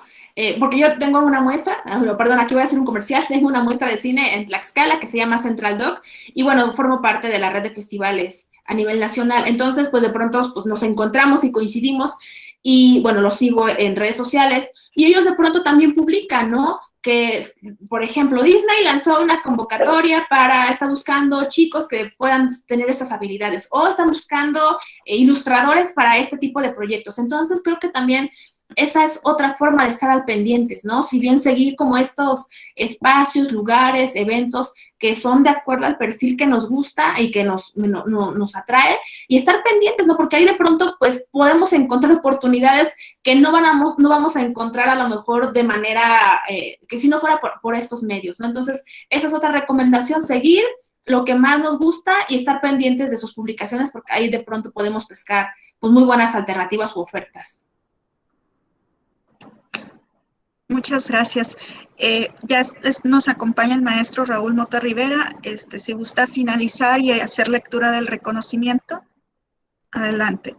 Porque yo tengo una muestra, perdón, aquí voy a hacer un comercial, tengo una muestra de cine en Tlaxcala que se llama Central Doc, y bueno, formo parte de la red de festivales a nivel nacional. Entonces, pues de pronto pues, nos encontramos y coincidimos, y bueno, los sigo en redes sociales, y ellos de pronto también publican, ¿no? Que, por ejemplo, Disney lanzó una convocatoria está buscando chicos que puedan tener estas habilidades, o están buscando ilustradores para este tipo de proyectos. Entonces, creo que también esa es otra forma de estar al pendientes, ¿no? Si bien seguir como estos espacios, lugares, eventos que son de acuerdo al perfil que nos gusta y que nos atrae, y estar pendientes, ¿no? Porque ahí de pronto, pues, podemos encontrar oportunidades que no vamos a encontrar a lo mejor de manera, que si no fuera por estos medios, ¿no? Entonces, esa es otra recomendación, seguir lo que más nos gusta y estar pendientes de sus publicaciones, porque ahí de pronto podemos pescar, pues, muy buenas alternativas u ofertas. Muchas gracias. Ya nos acompaña el maestro Raúl Mota Rivera. Si gusta finalizar y hacer lectura del reconocimiento, adelante.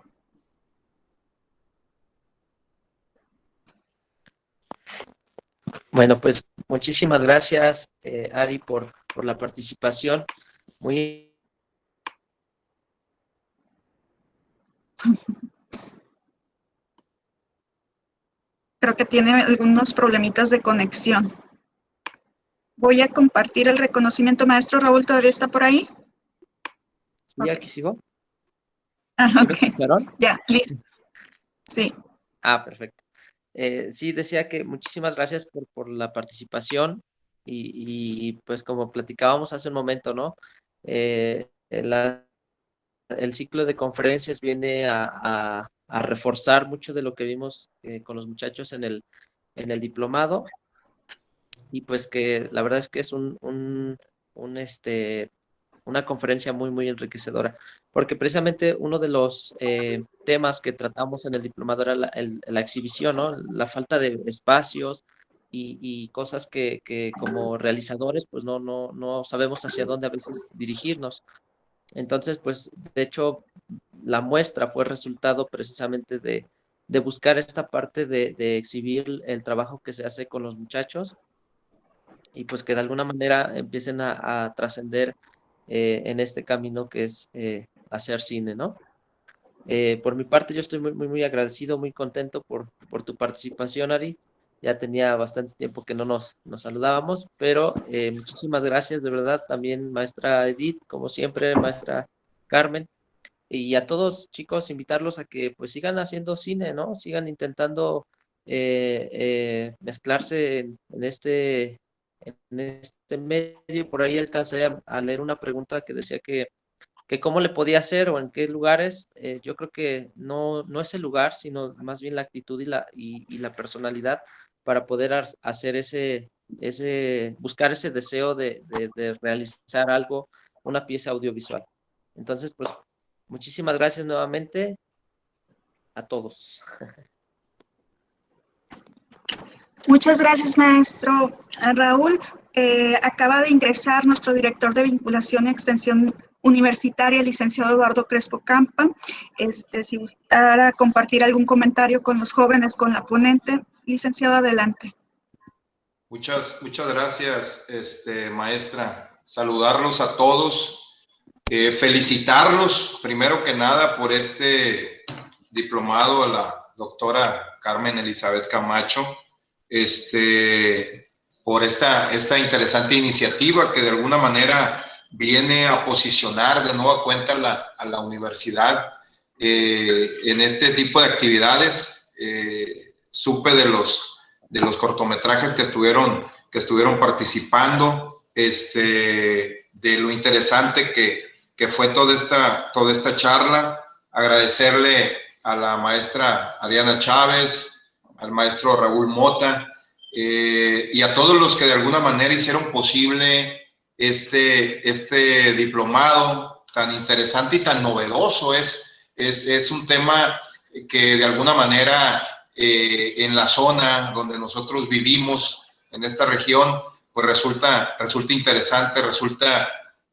Bueno, pues muchísimas gracias, Ari, por la participación. Muy Creo que tiene algunos problemitas de conexión. Voy a compartir el reconocimiento. Maestro Raúl, ¿todavía está por ahí? ¿Sí, okay. Aquí sigo? Ah, ¿Sí ok. me escucharon? Ya, listo. Sí. Ah, perfecto. Sí, decía que muchísimas gracias por la participación y pues como platicábamos hace un momento, ¿no? El ciclo de conferencias viene a reforzar mucho de lo que vimos con los muchachos en el diplomado, y pues que la verdad es que es una conferencia muy, muy enriquecedora, porque precisamente uno de los temas que tratamos en el diplomado era la exhibición, ¿no? La falta de espacios y cosas que como realizadores pues no sabemos hacia dónde a veces dirigirnos. Entonces, pues, de hecho, la muestra fue resultado precisamente de buscar esta parte de exhibir el trabajo que se hace con los muchachos y pues que de alguna manera empiecen a trascender en este camino que es hacer cine, ¿no? Por mi parte, yo estoy muy, muy, muy agradecido, muy contento por tu participación, Ari. Ya tenía bastante tiempo que no nos saludábamos, pero muchísimas gracias, de verdad, también maestra Edith, como siempre, maestra Carmen, y a todos, chicos, invitarlos a que pues sigan haciendo cine, ¿no? Sigan intentando mezclarse en este medio. Por ahí alcancé a leer una pregunta que decía que cómo le podía hacer o en qué lugares. Yo creo que no es el lugar, sino más bien la actitud y la personalidad para poder hacer buscar ese deseo de realizar algo, una pieza audiovisual. Entonces, pues, muchísimas gracias nuevamente a todos. Muchas gracias, maestro Raúl. Acaba de ingresar nuestro director de vinculación y extensión universitaria, el licenciado Eduardo Crespo Campa. Si gustara compartir algún comentario con los jóvenes, con la ponente, licenciado, adelante. Muchas gracias, maestra. Saludarlos a todos, felicitarlos primero que nada por este diplomado a la doctora Carmen Elizabeth Camacho, por esta interesante iniciativa que de alguna manera viene a posicionar de nueva cuenta a la universidad en este tipo de actividades. Supe de los cortometrajes que estuvieron participando, de lo interesante que fue toda esta charla. Agradecerle a la maestra Ariana Chávez, al maestro Raúl Mota, y a todos los que de alguna manera hicieron posible este diplomado tan interesante y tan novedoso. Es un tema que de alguna manera en la zona donde nosotros vivimos, en esta región, pues resulta interesante, resulta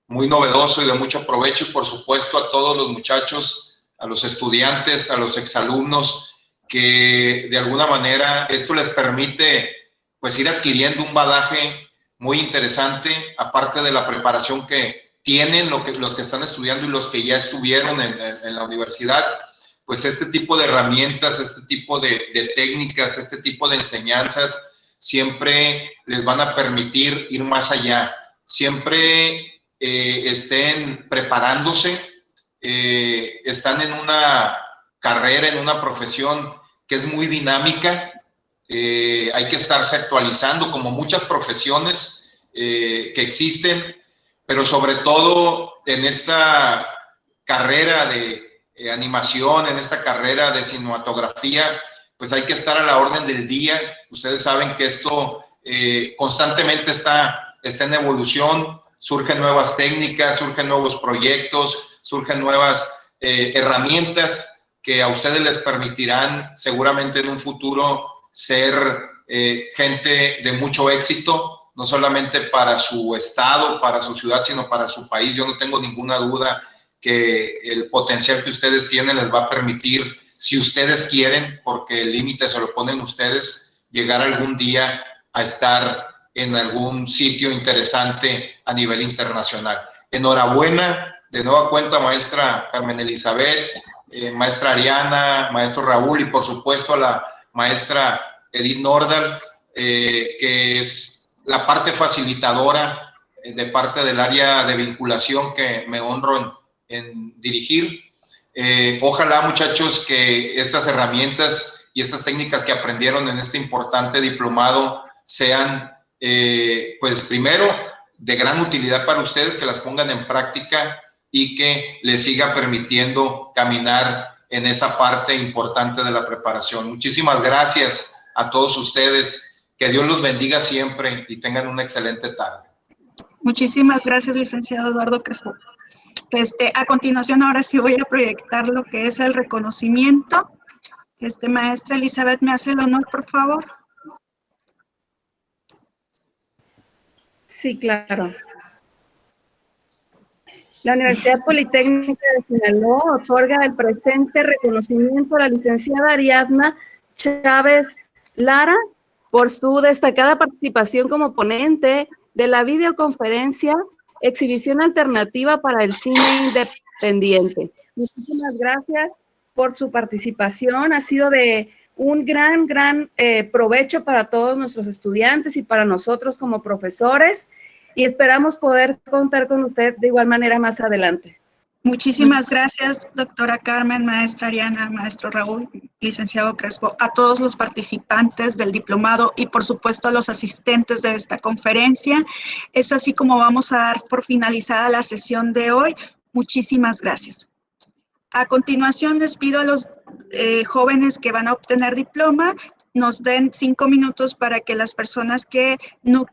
muy novedoso y de mucho provecho, y por supuesto a todos los muchachos, a los estudiantes, a los exalumnos, que de alguna manera esto les permite pues ir adquiriendo un bagaje muy interesante, aparte de la preparación que tienen los que están estudiando y los que ya estuvieron en la universidad. Pues este tipo de herramientas, este tipo de técnicas, este tipo de enseñanzas siempre les van a permitir ir más allá. Siempre estén preparándose, están en una carrera, en una profesión que es muy dinámica. Hay que estarse actualizando, como muchas profesiones que existen, pero sobre todo en esta carrera de animación, en esta carrera de cinematografía, pues hay que estar a la orden del día. Ustedes saben que esto constantemente está en evolución, surgen nuevas técnicas, surgen nuevos proyectos, surgen nuevas herramientas que a ustedes les permitirán seguramente en un futuro ser gente de mucho éxito, no solamente para su estado, para su ciudad, sino para su país. Yo no tengo ninguna duda que el potencial que ustedes tienen les va a permitir, si ustedes quieren, porque el límite se lo ponen ustedes, llegar algún día a estar en algún sitio interesante a nivel internacional. Enhorabuena, de nueva cuenta, maestra Carmen Elizabeth, maestra Ariana, maestro Raúl y por supuesto a la maestra Edith Nordal, que es la parte facilitadora de parte del área de vinculación que me honro en dirigir. Ojalá, muchachos, que estas herramientas y estas técnicas que aprendieron en este importante diplomado sean, pues primero, de gran utilidad para ustedes, que las pongan en práctica y que les siga permitiendo caminar en esa parte importante de la preparación. Muchísimas gracias a todos ustedes. Que Dios los bendiga siempre y tengan una excelente tarde. Muchísimas gracias, licenciado Eduardo Crespo. A continuación, ahora sí voy a proyectar lo que es el reconocimiento. Maestra Elizabeth, ¿me hace el honor, por favor? Sí, claro. La Universidad Politécnica de Sinaloa otorga el presente reconocimiento a la licenciada Ariadna Chávez Lara por su destacada participación como ponente de la videoconferencia Exhibición Alternativa para el Cine Independiente. Muchísimas gracias por su participación. Ha sido de un gran provecho para todos nuestros estudiantes y para nosotros como profesores, y esperamos poder contar con usted de igual manera más adelante. Muchísimas gracias, doctora Carmen, maestra Ariana, maestro Raúl, licenciado Crespo, a todos los participantes del diplomado y por supuesto a los asistentes de esta conferencia. Es así como vamos a dar por finalizada la sesión de hoy. Muchísimas gracias. A continuación les pido a los jóvenes que van a obtener diploma nos den 5 minutos para que las personas que no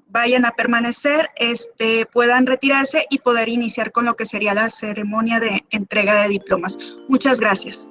vayan a permanecer puedan retirarse y poder iniciar con lo que sería la ceremonia de entrega de diplomas. Muchas gracias.